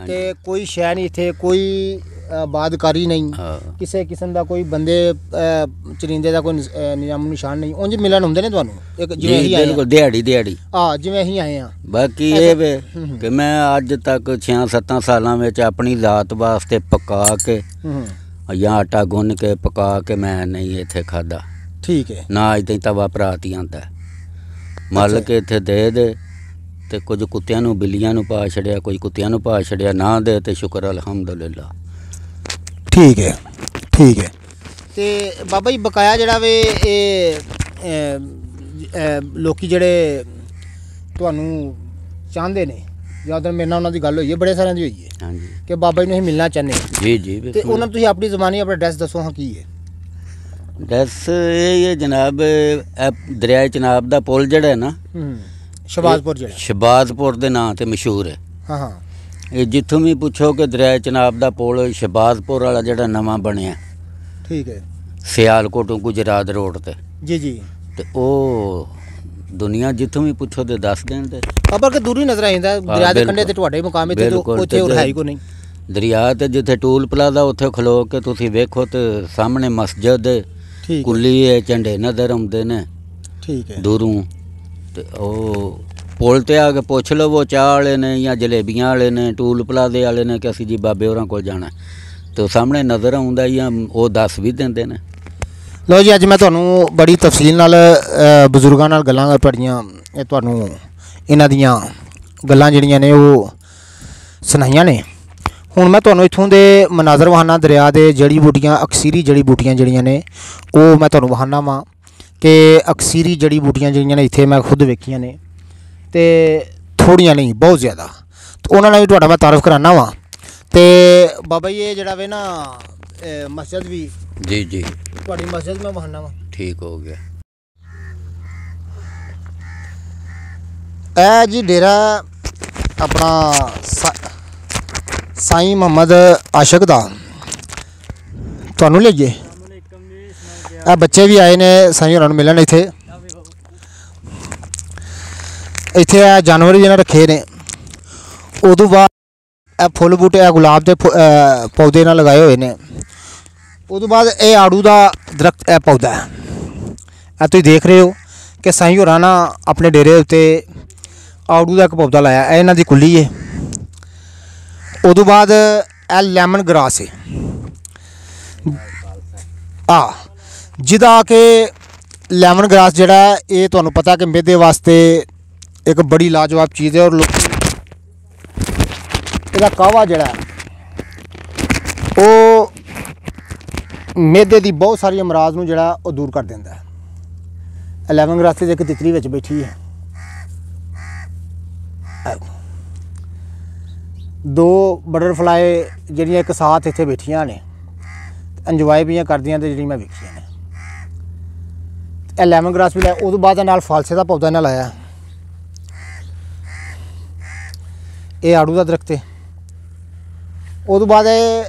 ਤੇ ਕੋਈ ਸ਼ੈ ਨਹੀਂ ਇੱਥੇ ਕੋਈ ਆਬਾਦਕਾਰੀ ਨਹੀਂ ਕਿਸੇ ਕਿਸਮ ਦਾ ਕੋਈ ਬੰਦੇ ਚਰਿੰਦੇ ਦਾ ਕੋਈ ਨਿਯਮ ਨਿਸ਼ਾਨ ਨਹੀਂ ਉਂਝ ਮਿਲਣ ਹੁੰਦੇ ਨੇ ਤੁਹਾਨੂੰ ਇੱਕ ਜਿਵੇਂ ਅਸੀਂ ਆਏ ਬਿਲਕੁਲ ਦਿਹਾੜੀ ਜਿਵੇਂ ਅਸੀਂ ਆਏ ਆ ਬਾਕੀ ਇਹ ਵੇ ਕਿ ਮੈਂ ਅੱਜ ਤੱਕ 6-7 ਸਾਲਾਂ ਵਿੱਚ ਆਪਣੀ ਲਾਤ ਵਾਸਤੇ ਪਕਾ ਕੇ ਜਾਂ ਆਟਾ ਗੁੰਨ ਕੇ ਪਕਾ ਕੇ ਮੈਂ ਨਹੀਂ ਇੱਥੇ ਖਾਦਾ ਠੀਕ ਹੈ ਨਾ ਅੱਜ ਤਾਈਂ ਤਵਾ ਭਰਾਤੀ ਆਂਦਾ ਮੱਲ ਕੇ ਇੱਥੇ ਦੇ ਤੇ ਕੁਝ ਕੁੱਤਿਆਂ ਨੂੰ ਬਿੱਲੀਆਂ ਨੂੰ ਪਾ ਛੜਿਆ ਕੋਈ ਕੁੱਤਿਆਂ ਨੂੰ ਪਾ ਛੜਿਆ ਨਾ ਦੇ ਤੇ ਸ਼ੁਕਰ ਅਲਹਮਦੁਲਿਲਾ ਠੀਕ ਹੈ ਤੇ ਬਾਬਾ ਜੀ ਬਕਾਇਆ ਜਿਹੜਾ ਵੇ ਇਹ ਲੋਕੀ ਜਿਹੜੇ ਤੁਹਾਨੂੰ ਚਾਹੁੰਦੇ ਨੇ ਜਦੋਂ ਮੇਰੇ ਨਾਲ ਉਹਨਾਂ ਦੀ ਗੱਲ ਹੋਈ ਹੈ ਬੜੇ ਸਾਰਿਆਂ ਦੀ ਹੋਈ ਹੈ ਹਾਂਜੀ ਕਿ ਬਾਬਾ ਜੀ ਨੂੰ ਅਸੀਂ ਮਿਲਣਾ ਚਾਹੁੰਦੇ ਜੀ ਤੇ ਉਹਨਾਂ ਨੂੰ ਤੁਸੀਂ ਆਪਣੀ ਜ਼ਬਾਨੀ ਆਪਣਾ ਐਡਰੈਸ ਦੱਸੋ ਹਾਂ ਕੀ ਹੈ ਐਡਰੈਸ ਇਹ ਜਨਾਬ ਦਰਿਆ ਚਨਾਬ ਦਾ ਪੁਲ ਜਿਹੜਾ ਹੈ ਨਾ ਸ਼ਬਾਜ਼ਪੁਰ ਦੇ ਨਾਂ ਤੇ ਮਸ਼ਹੂਰ ਹੈ ਹਾਂ ਇਹ ਜਿੱਥੋਂ ਵੀ ਪੁੱਛੋ ਕਿ ਦਰਿਆ ਚਨਾਬ ਦਾ ਪੁਲ ਸ਼ਬਾਜ਼ਪੁਰ ਵਾਲਾ ਜਿਹੜਾ ਨਵਾਂ ਬਣਿਆ ਠੀਕ ਹੈ ਸਿਆਲਕੋਟੋਂ ਗੁਜਰਾਤ ਰੋਡ ਤੇ ਜੀ ਤੇ ਉਹ ਦੁਨੀਆ ਜਿੱਥੋਂ ਵੀ ਪੁੱਛੋ ਤੇ ਦੱਸ ਦੇਣ ਤੇ ਪਰ ਕਿ ਦੂਰੀ ਨਜ਼ਰ ਆਉਂਦਾ ਦਰਿਆ ਦੇ ਕੰਢੇ ਤੇ ਤੁਹਾਡੇ ਮੁਕਾਮ ਤੇ ਉੱਥੇ ਉਠਾਈ ਕੋ ਨਹੀਂ ਦਰਿਆ ਤੇ ਜਿੱਥੇ ਟੂਲ ਪਲਾਜ਼ਾ ਉੱਥੇ ਖਲੋ ਕੇ ਤੁਸੀਂ ਵੇਖੋ ਤੇ ਸਾਹਮਣੇ ਮਸਜਿਦ ਕੁੱਲੀ ਹੈ ਝੰਡੇ ਨਜ਼ਰ ਆਉਂਦੇ ਨੇ ਠੀਕ ਹੈ ਦੂਰੋਂ ਤੇ ਉਹ ਪੁਲ ਤੇ ਆ ਕੇ ਪੁੱਛ ਲਵੋ ਚਾਹ ਵਾਲੇ ਨੇ ਜਾਂ ਜਲੇਬੀਆਂ ਵਾਲੇ ਨੇ ਟੂਲ ਪਲਾਜ਼ੇ ਵਾਲੇ ਨੇ ਕਿ ਅਸੀਂ ਜੀ ਬਾਬੇ ਹੋਰਾਂ ਕੋਲ ਜਾਣਾ ਤੇ ਉਹ ਸਾਹਮਣੇ ਨਜ਼ਰ ਆਉਂਦਾ ਜਾਂ ਉਹ ਦੱਸ ਵੀ ਦਿੰਦੇ ਨੇ ਲਓ ਜੀ ਅੱਜ ਮੈਂ ਤੁਹਾਨੂੰ ਬੜੀ ਤਫਸੀਲ ਨਾਲ ਬਜ਼ੁਰਗਾਂ ਨਾਲ ਗੱਲਾਂ ਪੜੀਆਂ ਇਹ ਤੁਹਾਨੂੰ ਇਹਨਾਂ ਦੀਆਂ ਗੱਲਾਂ ਜਿਹੜੀਆਂ ਨੇ ਉਹ ਸੁਣਾਈਆਂ ਨੇ ਹੁਣ ਮੈਂ ਤੁਹਾਨੂੰ ਇੱਥੋਂ ਦੇ ਮਨਾਜ਼ਰ ਵਹਾਨਾ ਦਰਿਆ ਦੇ ਜੜੀ ਬੂਟੀਆਂ ਅਕਸੀਰੀ ਜੜੀ ਬੂਟੀਆਂ ਜਿਹੜੀਆਂ ਨੇ ਉਹ ਮੈਂ ਤੁਹਾਨੂੰ ਵਹਾਨਾ ਵਾਂ ਕਿ ਅਕਸੀਰੀ ਜੜੀ ਬੂਟੀਆਂ ਜਿਹੜੀਆਂ ਨੇ ਇੱਥੇ ਮੈਂ ਖੁਦ ਵੇਖੀਆਂ ਨੇ ਤੇ ਥੋੜੀਆਂ ਨਹੀਂ ਬਹੁਤ ਜ਼ਿਆਦਾ ਤੇ ਉਹਨਾਂ ਨਾਲ ਵੀ ਤੁਹਾਡਾ ਮੈਂ ਤਾਰਫ ਕਰਾਨਾ ਵਾਂ ਤੇ ਬਾਬਾ ਜੀ ਇਹ ਜਿਹੜਾ ਵੇ ਨਾ ਮਸਜਿਦ ਵੀ ਜੀ ਤੁਹਾਡੀ ਮਸਜਿਦ ਮੈਂ ਵਹਾਨਾ ਵਾਂ ਠੀਕ ਹੋ ਗਿਆ ਇਹ ਜੀ ਡੇਰਾ ਆਪਣਾ ਸਾਈਂ ਮੁਹੰਮਦ ਆਸ਼ਕ ਦਾ ਤੁਹਾਨੂੰ ਲਈਏ ਇਹ ਬੱਚੇ ਵੀ ਆਏ ਨੇ ਸਾਈਂ ਹੋਰਾਂ ਨੂੰ ਮਿਲਣ ਇੱਥੇ ਇਹ ਜਾਨਵਰ ਜਿਹਨਾਂ ਰੱਖੇ ਨੇ ਉਦੋਂ ਬਾਅਦ ਇਹ ਫੁੱਲ ਬੂਟੇ ਇਹ ਗੁਲਾਬ ਦੇ ਪੌਦੇ ਨਾਲ ਲਗਾਏ ਹੋਏ ਨੇ ਉਦੋਂ ਬਾਅਦ ਇਹ ਆੜੂ ਦਾ ਦਰਖਤ ਇਹ ਪੌਦਾ ਹੈ ਇਹ ਤੁਸੀਂ ਦੇਖ ਰਹੇ ਹੋ ਕਿ ਸਾਈਂ ਹੋਰਾਂ ਨਾ ਆਪਣੇ ਡੇਰੇ ਉੱਤੇ ਆੜੂ ਦਾ ਇੱਕ ਪੌਦਾ ਲਾਇਆ ਇਹ ਇਹਨਾਂ ਦੀ ਕੁੱਲੀ ਹੈ ਉਦੋਂ ਬਾਅਦ ਇਹ ਲੈਮਨ ਗਰਾਸ ਹੈ ਜਿਹਦਾ ਕਿ ਲੈਮਨ ਗਰਾਸ ਜਿਹੜਾ ਇਹ ਤੁਹਾਨੂੰ ਪਤਾ ਕਿ ਮਿਹਦੇ ਵਾਸਤੇ ਇੱਕ ਬੜੀ ਲਾਜਵਾਬ ਚੀਜ਼ ਹੈ ਔਰ ਲੋਕ ਇਹਦਾ ਕਾਵਾ ਜਿਹੜਾ ਉਹ ਮਿਹਦੇ ਦੀ ਬਹੁਤ ਸਾਰੀ ਅਮਰਾਜ਼ ਨੂੰ ਜਿਹੜਾ ਉਹ ਦੂਰ ਕਰ ਦਿੰਦਾ ਹੈ ਲੈਮਨ ਗਰਾਸ ਦੇ ਇੱਕ ਤਿਤਲੀ ਵਿੱਚ ਬੈਠੀ ਹੈ ਦੋ ਬਟਰਫਲਾਈ ਜਿਹੜੀਆਂ ਇੱਕ ਸਾਥ ਇੱਥੇ ਬੈਠੀਆਂ ਨੇ ਇੰਜੋਏ ਵੀ ਕਰਦੀਆਂ ਤੇ ਜਿਹੜੀਆਂ ਮੈਂ ਵੇਖੀਆਂ ਨੇ ਇਹ ਲੈਮਨ ਗਰਾਸ ਵੀ ਲਾਇਆ ਉਦੋਂ ਬਾਅਦ ਨਾਲ ਫਾਲਸੇ ਦਾ ਪੌਦਾ ਇਹਨਾਂ ਲਾਇਆ ਇਹ ਆੜੂ ਦਾ ਦਰਖਤ ਹੈ ਉਦੋਂ ਬਾਅਦ ਇਹ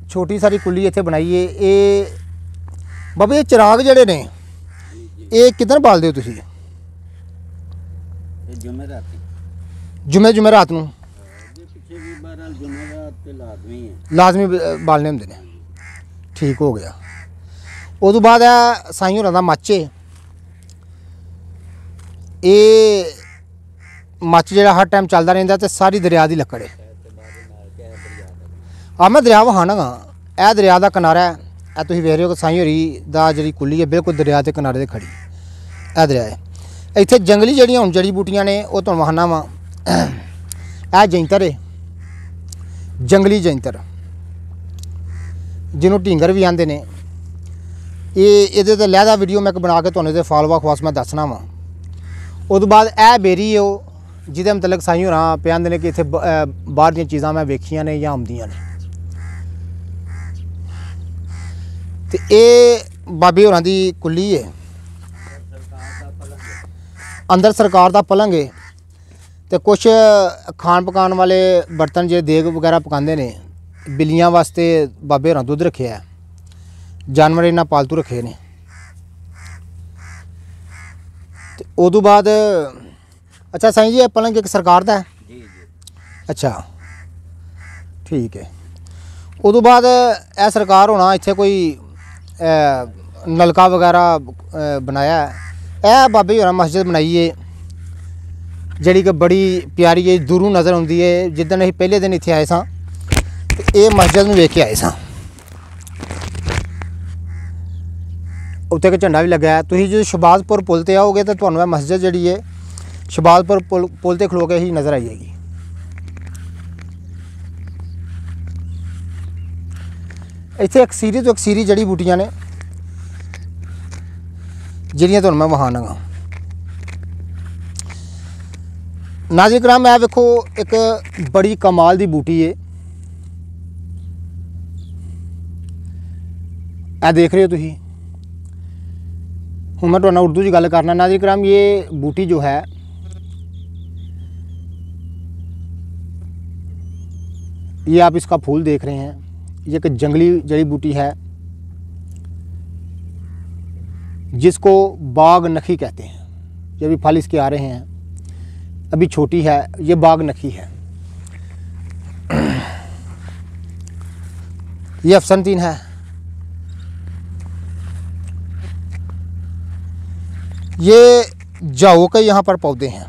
ਛੋਟੀ ਸਾਰੀ ਕੁੱਲੀ ਇੱਥੇ ਬਣਾਈ ਹੈ ਇਹ ਬਾਬੇ ਇਹ ਚਿਰਾਗ ਜਿਹੜੇ ਨੇ ਇਹ ਕਿੱਧਰ ਬਾਲਦੇ ਹੋ ਤੁਸੀਂ ਇਹ ਜੁਮੇ ਰਾਤ ਨੂੰ ਪਿੱਛੇ ਵੀ 12 ਜੁਮੇ ਰਾਤ लाजमी बालने होंदे ने। ठीक हो गया। उस बाद है साईं होरां दा मच है। ये मच जेह्ड़ा हर टाइम चलदा रहिंदा ते सारी दरिया दी लक्कड़ है। मैं दरिया वहाना गा। यह दरिया का किनारा है। यह तुसीं वेख रहे हो कि साईं होरी दा जेह्ड़ी कुल्ली है बिल्कुल दरिया के किनारे ते खड़ी। यह दरिया है। इत्थे जंगली जेह्ड़ियां हुण जड़ी बूटियां ने ओह तुहानूं वहाना वा। यह जैंतर है, जंगली जैंतर जिन्हों ढींगर भी आंदे ने। ये लैदा वीडियो मैं बना के तुहानूं फॉलो खवास मैं दसना वा। उस बाद यह बेरी है जिहदे मतलब साईं होरां पे आंदे ने कि इत्थे बाहर दी चीज़ां मैं वेखियां ने जां आउंदियां ने। ते ये बाबे होरां दी कुल्ली है। अंदर सरकार दा पलंग है। ते कुछ खान पकान वाले बर्तन जे देग वगैरह पकांदे ने। बिल्लियां वास्ते बाबे होरां दुद्ध रखेआ है। जानवर इन्हां पालतू रखे ने। ते उदों बाद अच्छा साईं जी, पलंग एक सरकार दा है? जी। अच्छा ठीक है। उदों बाद यह सरकार होना इत्थे कोई नलका वगैरह बनाया है। यह बाबे होरां मस्जिद बनाई है जिहड़ी कि बड़ी प्यारी है, दूरों नज़र आउंदी है। जिद्दन असीं पहले दिन इत्थे आए सां ते ये मस्जिद नूं वेख के आए सां। उत्ते एक झंडा भी लग्या है। तुसीं जो शहबाजपुर पुल ते आओगे तो तुहानूं यह मस्जिद जिहड़ी है शहबाजपुर पुल ते खलो के ही नज़र आई जाएगी। इत्थे अक्सीरी तो अक्सीरी जड़ी बूटियां ने जिहड़ियां तुहानूं मैं वहाना गा। नाज़रीन कराम, मैं वेखो एक बड़ी कमाल दी बूटी है। यह देख रहे हो तुसीं। हुण मैं तुहाडे नाल उर्दू च गल करना। नाज़रीन कराम, ये बूटी जो है ये आप इसका फूल देख रहे हैं। ये एक जंगली जड़ी बूटी है जिसको बाग नखी कहते हैं। ये भी फल इसके आ रहे हैं, अभी छोटी है। ये बाग नखी है। ये अफसनतीन है। ये जाओ के यहाँ पर पौधे हैं।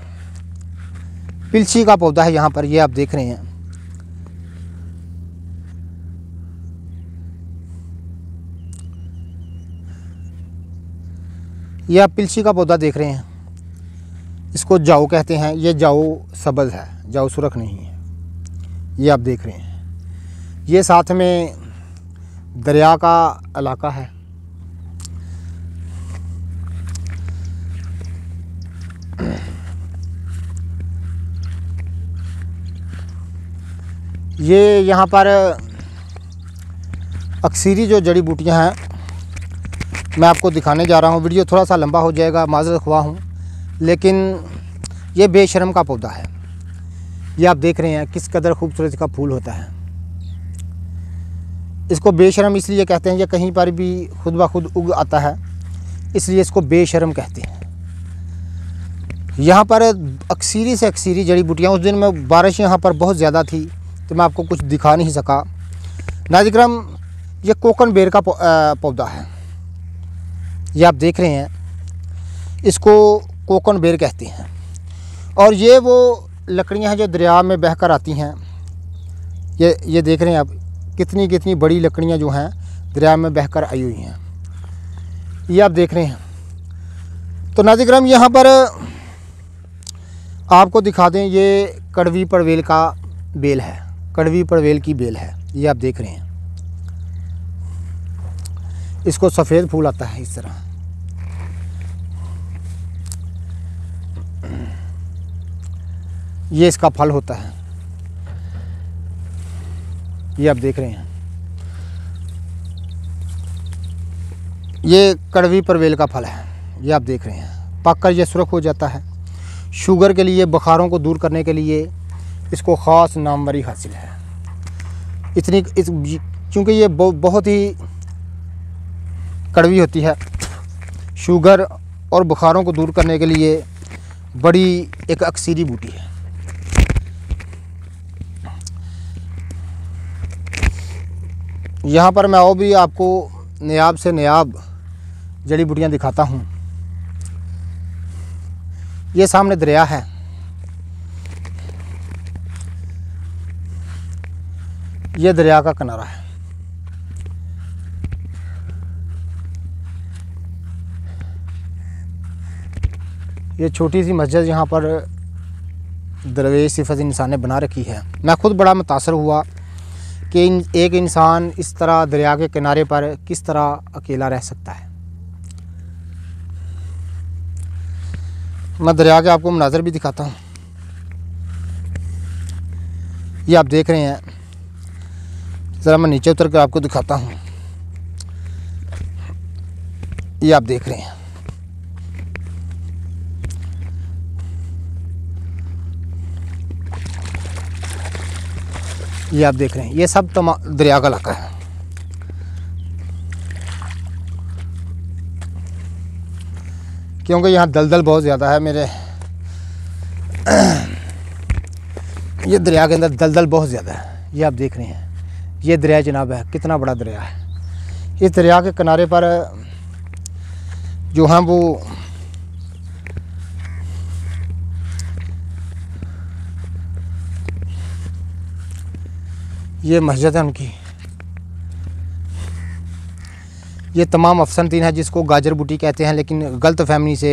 पिलसी का पौधा है यहाँ पर, ये आप देख रहे हैं। ये आप पिलसी का पौधा देख रहे हैं। इसको जाओ कहते हैं। ये जाओ सबज है, जाओ सुरख नहीं है। ये आप देख रहे हैं। ये साथ में दरिया का इलाका है। ये यहाँ पर अक्सीरी जो जड़ी बूटियाँ हैं मैं आपको दिखाने जा रहा हूँ। वीडियो थोड़ा सा लंबा हो जाएगा, माज़रत ख्वाह हूँ, लेकिन ये बेशरम का पौधा है। ये आप देख रहे हैं किस कदर खूबसूरत इसका फूल होता है। इसको बेशरम इसलिए कहते हैं, ये कहीं पर भी खुद ब खुद उग आता है, इसलिए इसको बेशरम कहते हैं। यहाँ पर अक्सीरी से अक्सीरी जड़ी बूटियाँ। उस दिन में बारिश यहाँ पर बहुत ज़्यादा थी तो मैं आपको कुछ दिखा नहीं सका। नाज़रीन कराम, ये कोकन बेर का पौधा है। ये आप देख रहे हैं, इसको कोकन बेर कहते हैं। और ये वो लकड़ियां हैं जो दरिया में बहकर आती हैं। ये देख रहे हैं आप, कितनी कितनी बड़ी लकड़ियां जो हैं दरिया में बहकर आई हुई हैं। ये आप देख रहे हैं। तो नाज़रीन कराम, यहाँ पर आपको दिखा दें, ये कड़वी परवेल का बेल है। कड़वी परवेल की बेल है। ये आप देख रहे हैं। इसको सफ़ेद फूल आता है इस तरह। ये इसका फल होता है। ये आप देख रहे हैं। ये कड़वी परवेल का फल है। ये आप देख रहे हैं। पककर ये सुर्ख हो जाता है। शुगर के लिए, बुखारों को दूर करने के लिए इसको ख़ास नामवरी हासिल है। क्योंकि ये बहुत ही कड़वी होती है। शुगर और बुखारों को दूर करने के लिए बड़ी एक अक्सीरी बूटी है। यहाँ पर मैं और भी आपको नायाब से नायाब जड़ी बूटियाँ दिखाता हूँ। ये सामने दरिया है, ये दरिया का किनारा है। ये छोटी सी मस्जिद यहाँ पर दरवेश सिफत इंसान ने बना रखी है। मैं खुद बड़ा मुतासर हुआ कि एक इंसान इस तरह दरिया के किनारे पर किस तरह अकेला रह सकता है। मैं दरिया के आपको मनाज़र भी दिखाता हूँ। ये आप देख रहे हैं, ज़रा मैं नीचे उतर कर आपको दिखाता हूँ। ये आप देख रहे हैं, ये आप देख रहे हैं, ये सब दरिया का इलाका है। क्योंकि यहाँ दलदल बहुत ज़्यादा है मेरे ये दरिया के अंदर दलदल बहुत ज़्यादा है। ये आप देख रहे हैं, ये दरिया जनाब है, कितना बड़ा दरिया है। इस दरिया के किनारे पर जो हैं वो ये मस्जिद है उनकी। ये तमाम अफसनतीन है जिसको गाजर बूटी कहते हैं, लेकिन गलत फहमी से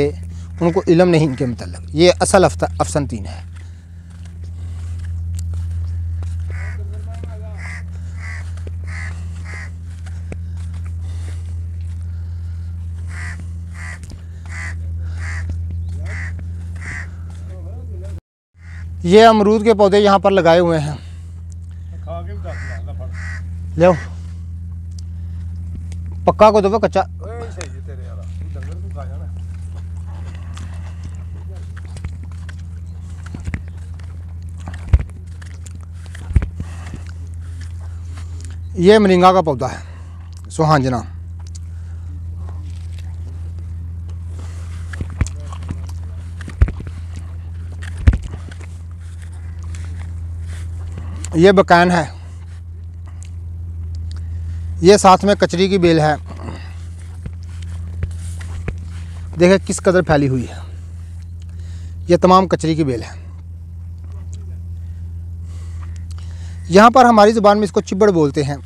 उनको इल्म नहीं इनके मतलब। ये असल अफसनतीन है। ये अमरूद के पौधे यहाँ पर लगाए हुए हैं। ले पक्का को दो कच्चा। ये मोरिंगा का पौधा है, सुहांजना। ये बकान है। ये साथ में कचरी की बेल है। देखिए किस कदर फैली हुई है। ये तमाम कचरी की बेल है। यहाँ पर हमारी ज़ुबान में इसको चिब्बड़ बोलते हैं।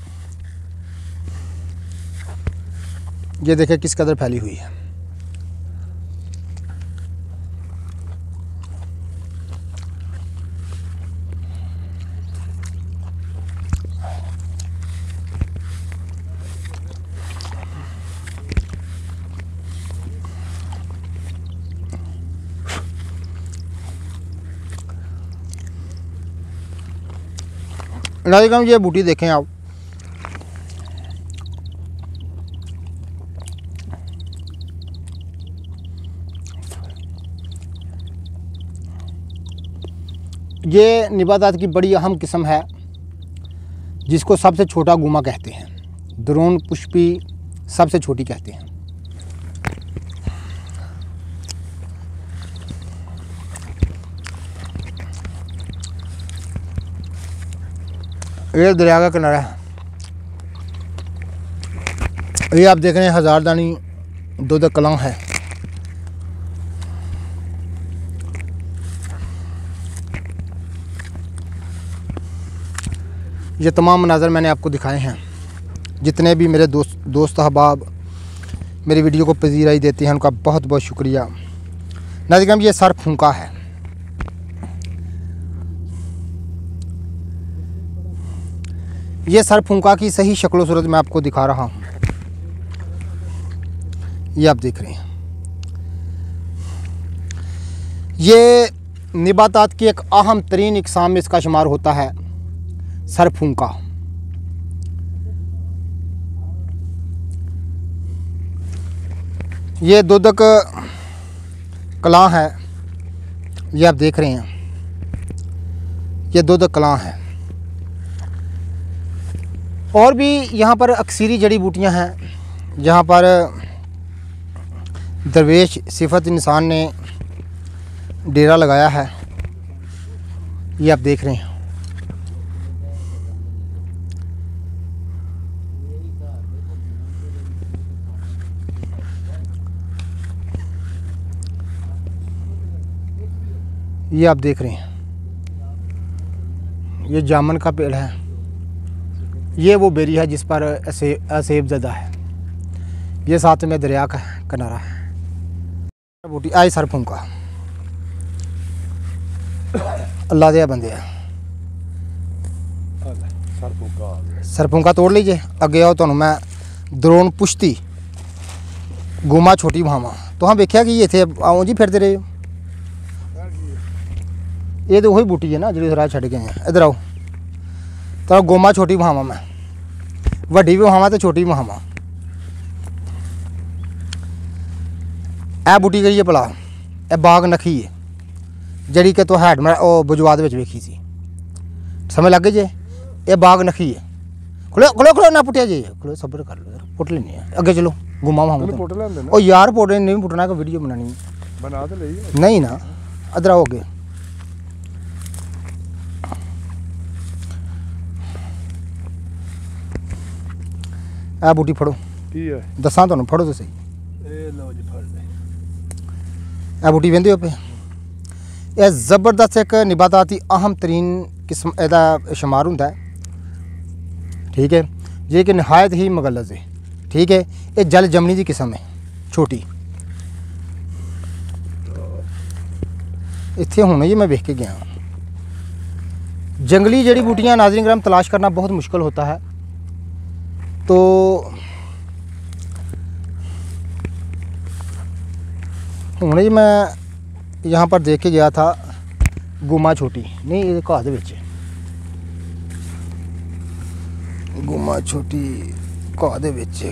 ये देखिए किस कदर फैली हुई है। नाज़रीन ये बूटी देखें आप, ये निबातात की बड़ी अहम किस्म है जिसको सबसे छोटा गुमा कहते हैं। द्रोण पुष्पी सबसे छोटी कहते हैं। ये दरिया का किनारा है। ये आप देख रहे हैं हज़ारदानी दूध कलां है। ये तमाम मनाज़र मैंने आपको दिखाए हैं। जितने भी मेरे दोस्त अहबाब मेरी वीडियो को पजीराई देते हैं उनका बहुत बहुत शुक्रिया। नाज़रीन ये सर फूंका है। ये सर फूंका की सही शक्ल सूरत मैं आपको दिखा रहा हूँ। ये आप देख रहे हैं, ये निबातात की एक अहम तरीन इकसाम में इसका शुमार होता है, सर फूंका। ये दूधक कलां है। ये आप देख रहे हैं, ये दूधक कलां है। और भी यहाँ पर अक्सरी जड़ी बूटियाँ हैं जहाँ पर दरवेश सिफत इंसान ने डेरा लगाया है। ये आप देख रहे हैं। ये आप देख रहे हैं, ये जामुन का पेड़ है, ये वो बेरी है जिस पर असेब ज़दा है। ये साथ में दरिया का किनारा है। बूटी आई सर फूंका अल्लाह दे बंदे सर फूंका तोड़ लीजिए। अगे आओ तो मैं द्रोण पुश्ती गुमा छोटी भामा तो हाँ देखा कि इतने आओ जी फिरते रहे। ये तो वही बूटी है ना जी राह छड़ गए हैं। इधर आओ तो गोमा छोटी भामा मैं वड्डी भी भामा तो छोटी भी भामा। ए बूटी गई है भला ए बाग नखी है जड़ी कि तो हैड मैं बुजवाद में वेखी सी समझ लग गई जे। ये बाग नखी है। खुलो खुलो खुलो ना पुटिया जी खुलो सब्र कर लो यार पुट लेनी है। अगे चलो गुमा भामा ओ यार पोटे नहीं पुटना, को वीडियो बनानी बना तो ले नहीं ना। इधर आओ अगे आ बूटी फड़ो की है दसा तुहानू फड़ो तो सही। ए लो जी फड़ ले आ बूटी वेंदे हो पे। यह ज़बरदस्त एक निबाताती अहम तरीन किस्म एदा शुमार होंदा है। ठीक है ये कि नहायत ही मगलज़ है। ठीक है ये जल जमनी की किस्म है छोटी। इत्थे हुणे जी मैं वेख के गया। जंगली जड़ी बूटियाँ नाज़रीन करम तलाश करना बहुत मुश्किल होता है। तो हुणे जी मैं यहाँ पर देख के गया था गुमा छोटी नहीं ये घाह दे विच गुमा छोटी घाह दे विच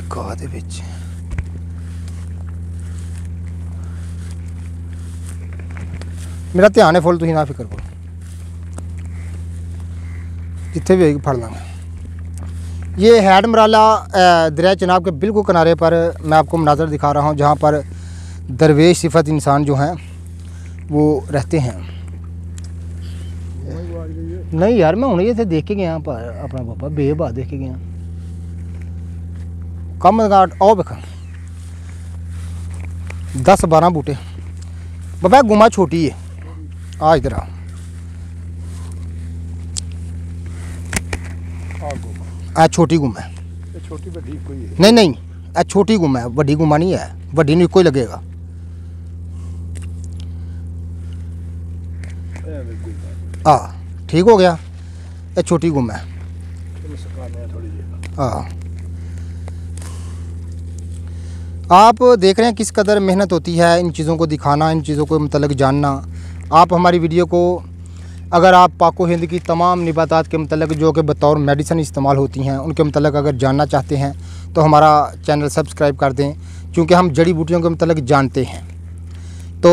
मेरा ध्यान है फुल तुसीं ना फिक्र करो जिथे भी फड़ लांगा। ये हैड मराला दरिया चनाब के बिल्कुल किनारे पर मैं आपको मनाज़र दिखा रहा हूँ जहाँ पर दरवेश सिफत इंसान जो हैं वो रहते हैं। नहीं यार मैं हुणे इत्थे देख के गया अपना पापा बेबा देख के गया कम आओ बेख 10-12 बूटे बाबा गुमा छोटी है। आ इधर आ छोटी गुम है छोटी बड़ी कोई है नहीं नहीं आ छोटी गुम है बड़ी गुमा नहीं है बड़ी नहीं कोई लगेगा। ठीक हो गया ये छोटी गुम है। आप देख रहे हैं किस कदर मेहनत होती है इन चीज़ों को दिखाना, इन चीज़ों को मतलब जानना। आप हमारी वीडियो को अगर आप पाको हिंद की तमाम निबातात के मतलब जो कि बतौर मेडिसिन इस्तेमाल होती हैं उनके मतलब अगर जानना चाहते हैं तो हमारा चैनल सब्सक्राइब कर दें। क्योंकि हम जड़ी बूटियों के मतलब जानते हैं तो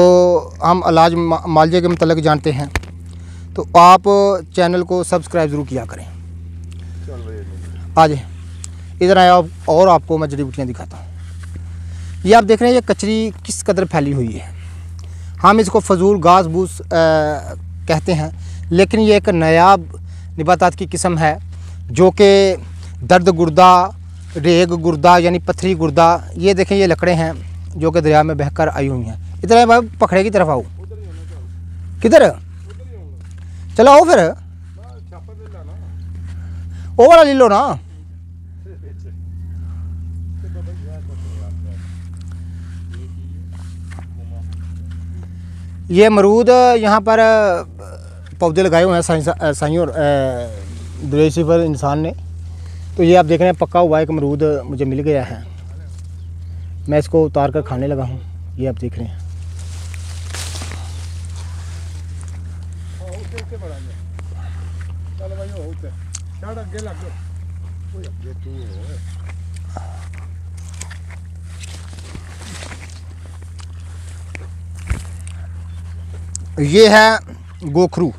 हम इलाज मालजे के मतलब जानते हैं तो आप चैनल को सब्सक्राइब ज़रूर किया करें। आज इधर आया और आपको मैं जड़ी बूटियाँ दिखाता हूँ। ये आप देख रहे हैं ये कचरी किस कदर फैली हुई है। हम इसको फजूल घास भूस कहते हैं लेकिन ये एक नायाब निबातात की किस्म है जो कि दर्द गुर्दा रेग गुर्दा यानी पथरी गुर्दा ये देखें ये लकड़े हैं जो कि दरिया में बहकर आई हुई हैं। इधर भाई पखड़े की तरफ आओ किधर चलो आओ फिर वो वाला ले लो ना। ये अमरूद यहाँ पर पौधे लगाए हुए हैं साईं और दरवेशी पर इंसान ने। तो ये आप देख रहे हैं पक्का हुआ एक अमरूद मुझे मिल गया है। मैं इसको उतार कर खाने लगा हूँ। ये आप देख रहे हैं ये है गोखरू।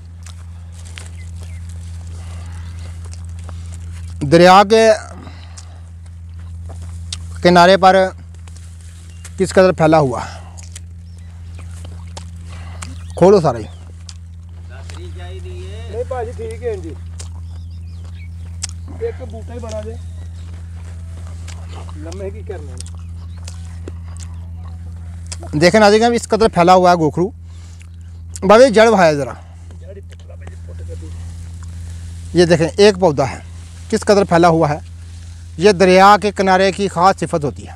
दरिया के किनारे पर किस कदर फैला हुआ है। खोलो सारा ही नहीं भाजी ठीक है जी एक बूटा ही बना दे लम्हे की करना। देखें नाज़रीन इस कदर फैला हुआ है गोखरू बाबे जड़ भाया ज़रा, ये देखें एक पौधा है किस कदर फैला हुआ है। ये दरिया के किनारे की ख़ास सिफत होती है।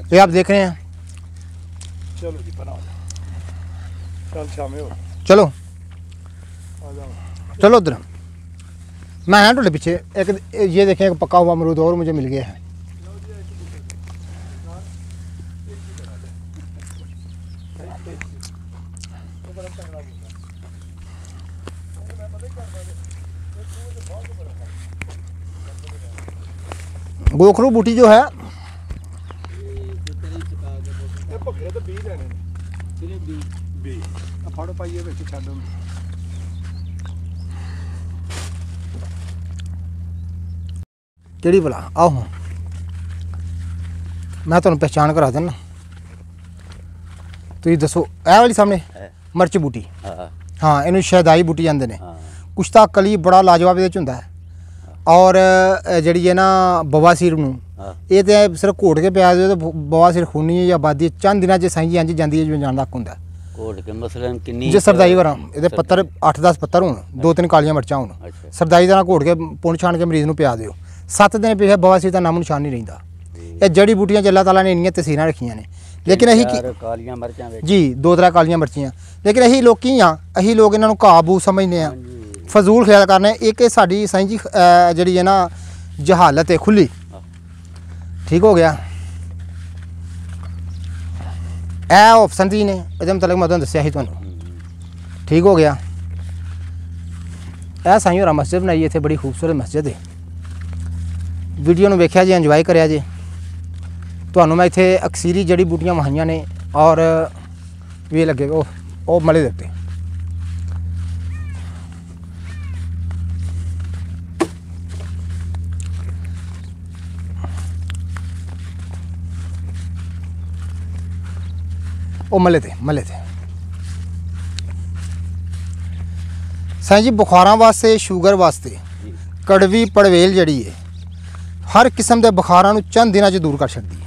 ये आप देख रहे हैं। चलो जी बना चल शामे हो चलो आ जाओ। चलो उधर, मैं है थोड़े पीछे। एक ये देखें एक पका हुआ अमरूद और मुझे मिल गया है। गोखरू बूटी जो है ਇਹ ਭੱਖੇ ਤੇ 20 ਲੈਣੇ ਨੇ ਸਿਰੇ 20 ਆ ਫੜੋ ਪਾਈਏ ਵਿੱਚ ਛੱਡੋ। केड़ी भला आओ मैं तुहानू पहचान करा देना। तुसीं दसो ए वाली सामने मर्च बूटी, हाँ हाँ इनू शहदाई बूटी आंदे ने। हाँ कुश्ता कली बड़ा लाजवाब इहदे च हुंदा है। और जिहड़ी है ना बवासीर नू हाँ ये तो सिर्फ घोट के पिया दे तो बवासीर खूनी या आबादी चंद दिनां च साईं जी इंज जांदी है जिवें जान दा हुंदा। कोट के मसलन किन्नी जे सरदाई वरां इहदे पत्तर 8-10 पत्तर होण, 2-3 कालियां मिर्चां होण, अच्छा सरदाई दा घोट के पुण छाण के मरीज़ नू पिया दिओ। 7 दिन पिछे बवासीर दा नामो निशान नहीं रहिंदा। ये जड़ी बूटियां च अल्लाह ताला ने इन्नियां तसीरां रखियां ने। लेकिन अहीं चार कालियां मरचां विच जी 2-3 कालियां मिर्चियां, लेकिन अहीं लोकी हाँ अहीं लोग इन्हां नू घाह बू समझने आ, फजूल ख्याल करने। एक साडी साईं जी जिहड़ी है ना जहालत है खुली। ठीक हो गया। ए ऑप्शन दी ने इहदे मतलब मैं तुहानू दस्सिया ही तुहानू। ठीक हो गया। ए साईं होरां मस्जिद बनाई इत्थे, बड़ी खूबसूरत मस्जिद है। वीडियो नू वेख्या जे, इंजॉय करिया जे। तुहानू मैं इत्थे अक्सीरी जड़ी बूटियां वहाइयां ने और वे लगे ओ मले दे उत्ते। ओ मले थे साईं जी बुखारां वास्ते, शुगर वास्ते कड़वी पड़वेल जड़ी है हर किस्म के बुखारां नू चंद दिनां च दूर कर छड्डी है।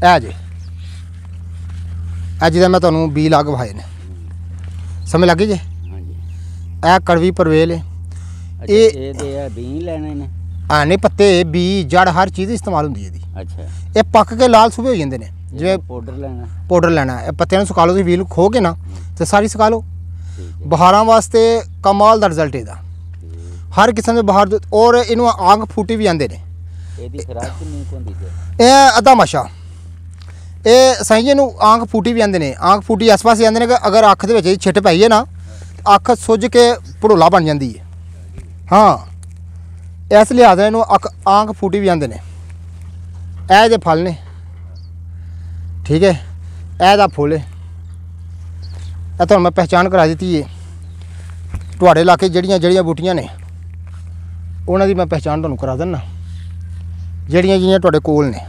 ए जे अज दे मैं तुहानू बी ला के वहाए ने, समझ लग गई जे। हाँ जी ए कड़वी पड़वेल है। अच्छा ये ये बीं लेने ने। आने पत्ते बी जड़ हर चीज़ इस्तेमाल होंदी है। अच्छा ये पक के लाल सूबे हो जाते हैं। जिवें पाउडर लेना। पाउडर लेना है, पत्तियां सुका लो, वील खो के ना तो सारी सुका लो। ठीक है बहारां वास्ते कमाल दा रिजल्ट ਇਹਦਾ। हर किस्म के बहार और इनू आंग फूटी भी आंदे ने। ਇਹਦੀ ਖਰਾਕ ਕਿੰਨੀ ਕੁ ਹੁੰਦੀ ਜੇ? ਇਹ ਅੱਧਾ ਮਾਸ਼ਾ ਇਹ ਸਾਈਂ ਜੀ ਨੂੰ ਆਂਖ ਫੂਟੀ ਵੀ ਆਂਦੇ ਨੇ। ਆਂਖ ਫੂਟੀ ਇਸ ਪਾਸੇ ਆਂਦੇ ਨੇ ਕਿ ਅਗਰ ਅੱਖ ਦੇ ਵਿੱਚ ਛਿੱਟ ਪਈ ਹੈ ਨਾ ਅੱਖ ਸੁੱਜ ਕੇ ਭੜੋਲਾ ਬਣ ਜਾਂਦੀ ਹੈ। ਹਾਂ ਇਸ ਲਿਹਾਜ਼ ਨਾਲ ਇਹਨੂੰ ਆਂਖ ਫੂਟੀ ਵੀ ਆਂਦੇ ਨੇ। ਇਹ ਦੇ ਫਲ ਨੇ, ਠੀਕ ਹੈ, ਇਹ ਦਾ ਫੁੱਲ ਹੈ। ਇਹ ਤੁਹਾਨੂੰ ਮੈਂ ਪਹਿਚਾਨ ਕਰਾ ਦਿੱਤੀ ਹੈ। ਤੁਹਾਡੇ ਇਲਾਕੇ ਜਿਹੜੀਆਂ ਜਿਹੜੀਆਂ ਬੂਟੀਆਂ ਨੇ ਉਹਨਾਂ ਦੀ ਮੈਂ ਪਹਿਚਾਨ ਤੁਹਾਨੂੰ ਕਰਾ ਦਿੰਦਾ, ਜਿਹੜੀਆਂ ਜਿਹੜੀਆਂ ਤੁਹਾਡੇ ਕੋਲ ਨੇ।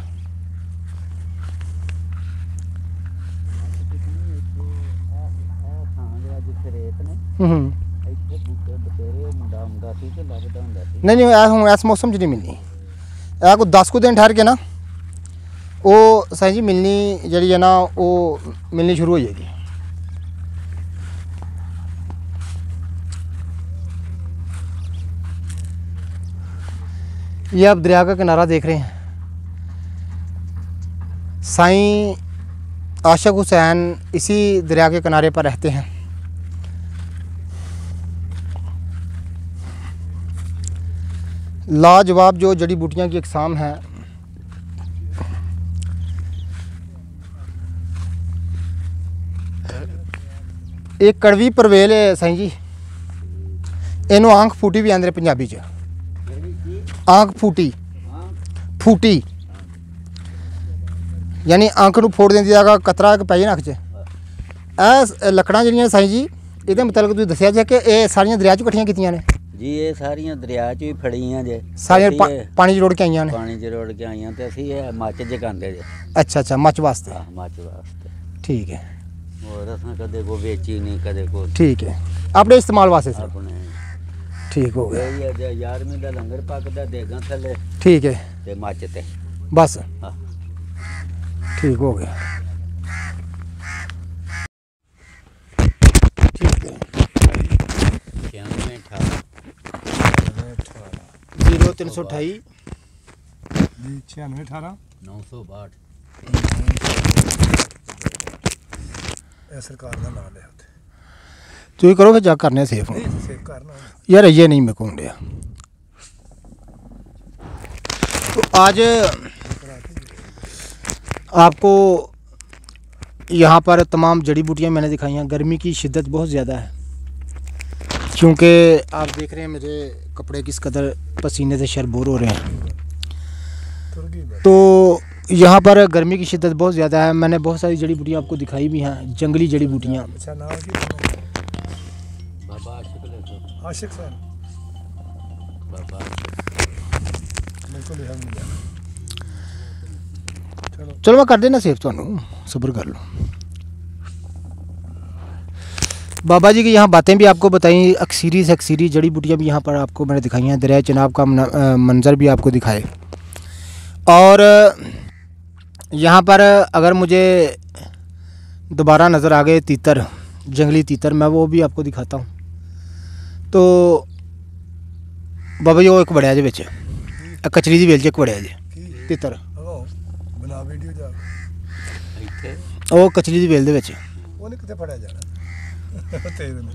ਹੂੰ नहीं नहीं हूँ इस मौसम च नहीं मिलनी। कोई 10 कुछ दिन ठहर के ना वो साईं जी मिलनी जी है ना वो मिलनी शुरू हो जाएगी। ये आप दरिया का किनारा देख रहे हैं। साईं आशिक हुसैन इसी दरिया के किनारे पर रहते हैं। लाजवाब जो जड़ी बूटियां की इकसाम है, एक कड़वी परवेल है साईं जी, इनू आंख फूटी भी आंदे पंजाबी च। आंख फूटी फूटी यानी आंख नू फोड़ देंदी जगह कतरा एक पै जाए अख च। लकड़ां जिहड़ियां साईं जी इहदे मतलब तुसीं दस्सिया जे कि ये सारियां दरिया च कट्ठियां कीतियां ने जी। ये सारियां दरिया च ही फड़ियां जे, सारियां पानी च रुड़ के आईयां ने। पानी च रुड़ के आईयां ते असीं ये मच जगांदे जे। अच्छा अच्छा मच वास्ते, हाँ मच वास्ते। ठीक है और असां कदे को बेची नहीं कदे को ठीक है, अपने इस्तेमाल वास्ते सिर्फ। अपने ठीक हो गया, ये जे 11वीं दा लंगर पकदा देगां थले ठीक है ते मच ते बस। हाँ ठीक हो गया। ठीक है। 0328 96 18 962 ਇਹ ਸਰਕਾਰ ਦਾ ਨਾਮ ਲਿਆ ਉੱਥੇ ਤੁਸੀਂ ਕਰੋ ਫਿਰ ਜਾ ਕਰਨੇ ਸੇਫ ਸੇਵ ਕਰਨਾ यार ये नहीं मेरे को लिया। तो आज आपको यहाँ पर तमाम जड़ी बूटियाँ मैंने दिखाई हैं। गर्मी की शिद्दत बहुत ज़्यादा है, क्योंकि आप देख रहे हैं मेरे कपड़े किस कदर पसीने से शरबूर हो रहे हैं। तो यहाँ पर गर्मी की शिद्दत बहुत ज़्यादा है। मैंने बहुत सारी जड़ी बूटियाँ आपको दिखाई भी हैं, जंगली जड़ी बूटियाँ। अच्छा नाम की बाबा आशिक सर बाबा बिल्कुल हम नहीं जाना। चलो चलो मैं कर देना सेफ, थानू सब्र कर लो। बाबा जी की यहाँ बातें भी आपको बताई, अक्सीरी से अक्सीरी जड़ी बूटियाँ भी यहाँ पर आपको मैंने दिखाई हैं। दरिया चनाब का मंज़र भी आपको दिखाए। और यहाँ पर अगर मुझे दोबारा नज़र आ गए तीतर, जंगली तीतर, मैं वो भी आपको दिखाता हूँ। तो बाबा जी वो एक बड़े जे कचरी की वेल च एक बड़े जे तीतर, बना वीडियो जा वो कचरी की वेल दे विच ਉਹਨੇ ਕਿੱਥੇ ਫੜਿਆ ਜਾਣਾ ਤੇਰੇ ਨੂੰ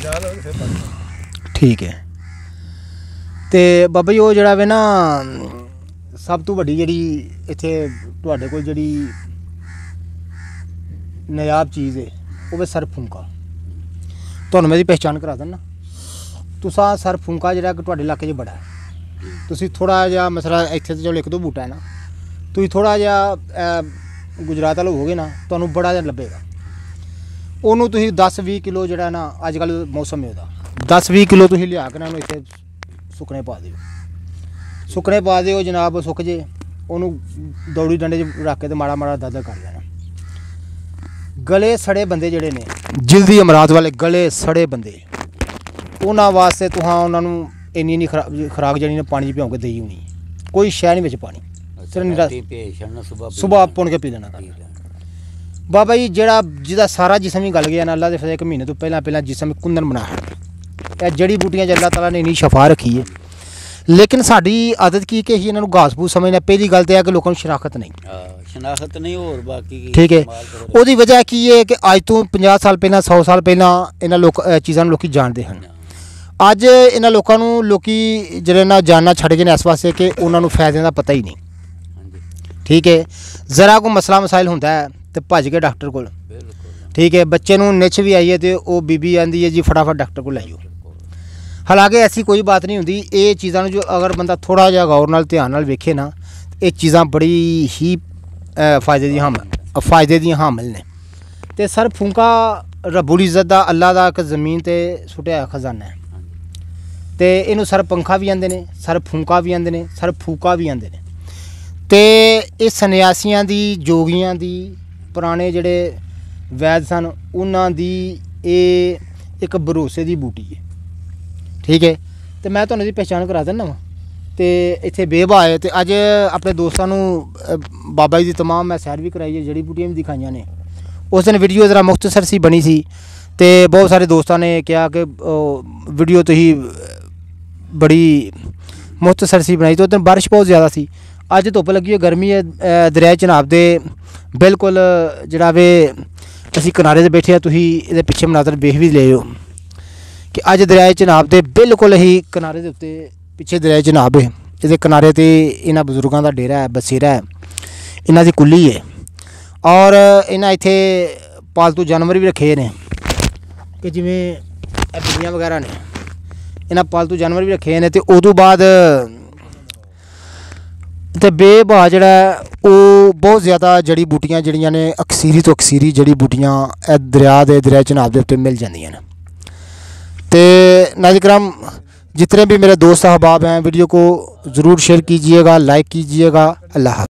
ਜਾ ਲਓ ਫਿਰ ਪਾ ठीक है। तो बाबा जी वो जड़ा वे ना सब तो वड्डी जिहड़ी इत्थे तुहाडे कोल जिहड़ी नायाब चीज़ है वो वे सर फूंका। तुहानूं मैं पहचान करा देना। तुसा सर फूंका जिहड़ा कि तुहाडे इलाके 'च बड़ा है। तुसी थोड़ा जिहा मसला इत्थे ते चलो एक दो बूटा है ना, तुसी थोड़ा जिहा गुजरात वाल होवोगे ना, तुहानूं बड़ा जिहा लभेगा। ਉਹਨੂੰ ਤੁਸੀਂ 10-20 ਕਿਲੋ ਜਿਹੜਾ ਨਾ ਅੱਜ ਕੱਲ ਮੌਸਮ ਹੈ ਉਹਦਾ 10-20 ਕਿਲੋ ਤੁਸੀਂ ਲਿਆ ਕੇ ਨਾ ਉਹਨੂੰ ਇੱਥੇ ਸੁੱਕਣੇ ਪਾ ਦਿਓ। ਸੁੱਕਣੇ ਪਾ ਦਿਓ ਜਨਾਬ, ਸੁੱਕ ਜੇ ਉਹਨੂੰ ਦੌੜੀ ਡੰਡੇ 'ਚ ਰੱਖ ਕੇ ਤੇ ਮਾੜਾ ਮਾੜਾ ਦਾਦਾ ਕਰ ਲੈਣਾ। ਗਲੇ ਸੜੇ ਬੰਦੇ ਜਿਹੜੇ ਨੇ, ਜਲਦੀ ਅਮਰਾਤ ਵਾਲੇ ਗਲੇ ਸੜੇ ਬੰਦੇ, ਉਹਨਾਂ ਵਾਸਤੇ ਤੁਹਾਂ ਉਹਨਾਂ ਨੂੰ ਇੰਨੀ ਖੁਰਾਕ ਜਿਹੜੀ ਨੇ ਪਾਣੀ 'ਚ ਭਿਉਂ ਕੇ ਦੇਈ ਹੋਣੀ, ਕੋਈ ਸ਼ੈ ਨਹੀਂ ਵਿੱਚ ਪਾਣੀ, ਸਿਰਫ ਸੁਬਾਹ ਪੁਣ ਕੇ ਪੀ ਲੈਣਾ। बाबा जी जिहदा सारा जिसम ही गल गया ना, अल्लाह दे फज़ल 1 महीने तो पहला जिसम कुंदन बना है। जड़ी बूटियां अल्लाह ताला ने इन्नी शफा रखी है, लेकिन साडी आदत की कि इन्हां नूं घास फूस समझना। पहली गल तो है कि लोगों को शनाखत नहीं, शनाखत नहीं और बाकी ठीक है। ਉਹਦੀ वजह की है कि अज तो 50 साल पहला 100 साल पहला इन्हां चीज़ां नूं लोकी जानते हैं। अज इन्हां लोकां नूं लोकी जिहड़े ना जानना छड्ड गए ने इस वास्ते कि उन्हां नूं फायदे दा पता ही नहीं, ठीक है। जरा कोई मसला मसाइल हुंदा है तो भज के डॉक्टर को, ठीक है। बच्चे नूं निछ भी आई है तो वो बीबी आंदी है जी फटाफट डॉक्टर को लाइयो। हालांकि ऐसी कोई बात नहीं होंदी। ये चीज़ां जो अगर बंदा थोड़ा जिहा गौर नाल ध्यान नाल वेखे ना, ये चीज़ां बड़ी ही फायदे दी हामिल ने। तो सर फूंका रब्बुल इज़्ज़त दा अल्लाह दा एक ज़मीन ते सुटिया खजाना है। तो इनू सर पंखा भी आंदे ने, सर फूंका भी आंदे ने, सर फूका भी आंदे ने। तो ये सन्यासियां दी, जोगियां दी, पुराने जिहड़े वैद सन उन्हां दी ये एक भरोसे दी बूटी है, ठीक है। तो मैं तुहानूं दी पहचान करा दिंदा वां। तो इत्थे बेबा है तो अज अपने दोस्तां नूं बाबा जी दी तमाम मैं सैर भी कराई है, जड़ी बूटियां भी दिखाइयां ने। उस दिन वीडियो ज़रा मुख्तसर सी बनी सी, तो बहुत सारे दोस्तों ने कहा कि वीडियो तुसीं बड़ी मुख्तसर सी बनाई। तो उस दिन बारिश बहुत ज़्यादा सी, अज धुप्प लगी है, गर्मी है। दरिया चनाब दे बिल्कुल जिहड़ा वे असीं किनारे ते बैठे, तुसीं इहदे पिछे मनाजर वेख भी ले हो कि अज दरिया चनाब दे बिल्कुल ही किनारे दे उत्ते पिछे दरिया चनाब है। इहदे किनारे ते इन्हां बजुर्गां दा डेरा है, बसेरा है, इन्हां दी कुल्ली है। और इन्हां इत्थे पालतू जानवर भी रखे ने कि जिवें बिल्लियां वगैरह ने, इन्हां पालतू जानवर भी रखे ने। तो उदों बाद तो बेबा जड़ा वो बहुत ज़्यादा जड़ी बूटियां जड़ियां ने अक्सीरी तो अक्सीरी जड़ी बूटियां दरिया चनाब के उत्ते मिल जांदियां ने। तो नाज़रीन किराम, जितने भी मेरे दोस्त अहबाब हैं, वीडियो को ज़रूर शेयर कीजिएगा, लाइक कीजिएगा। अल्लाह हाफ़िज़।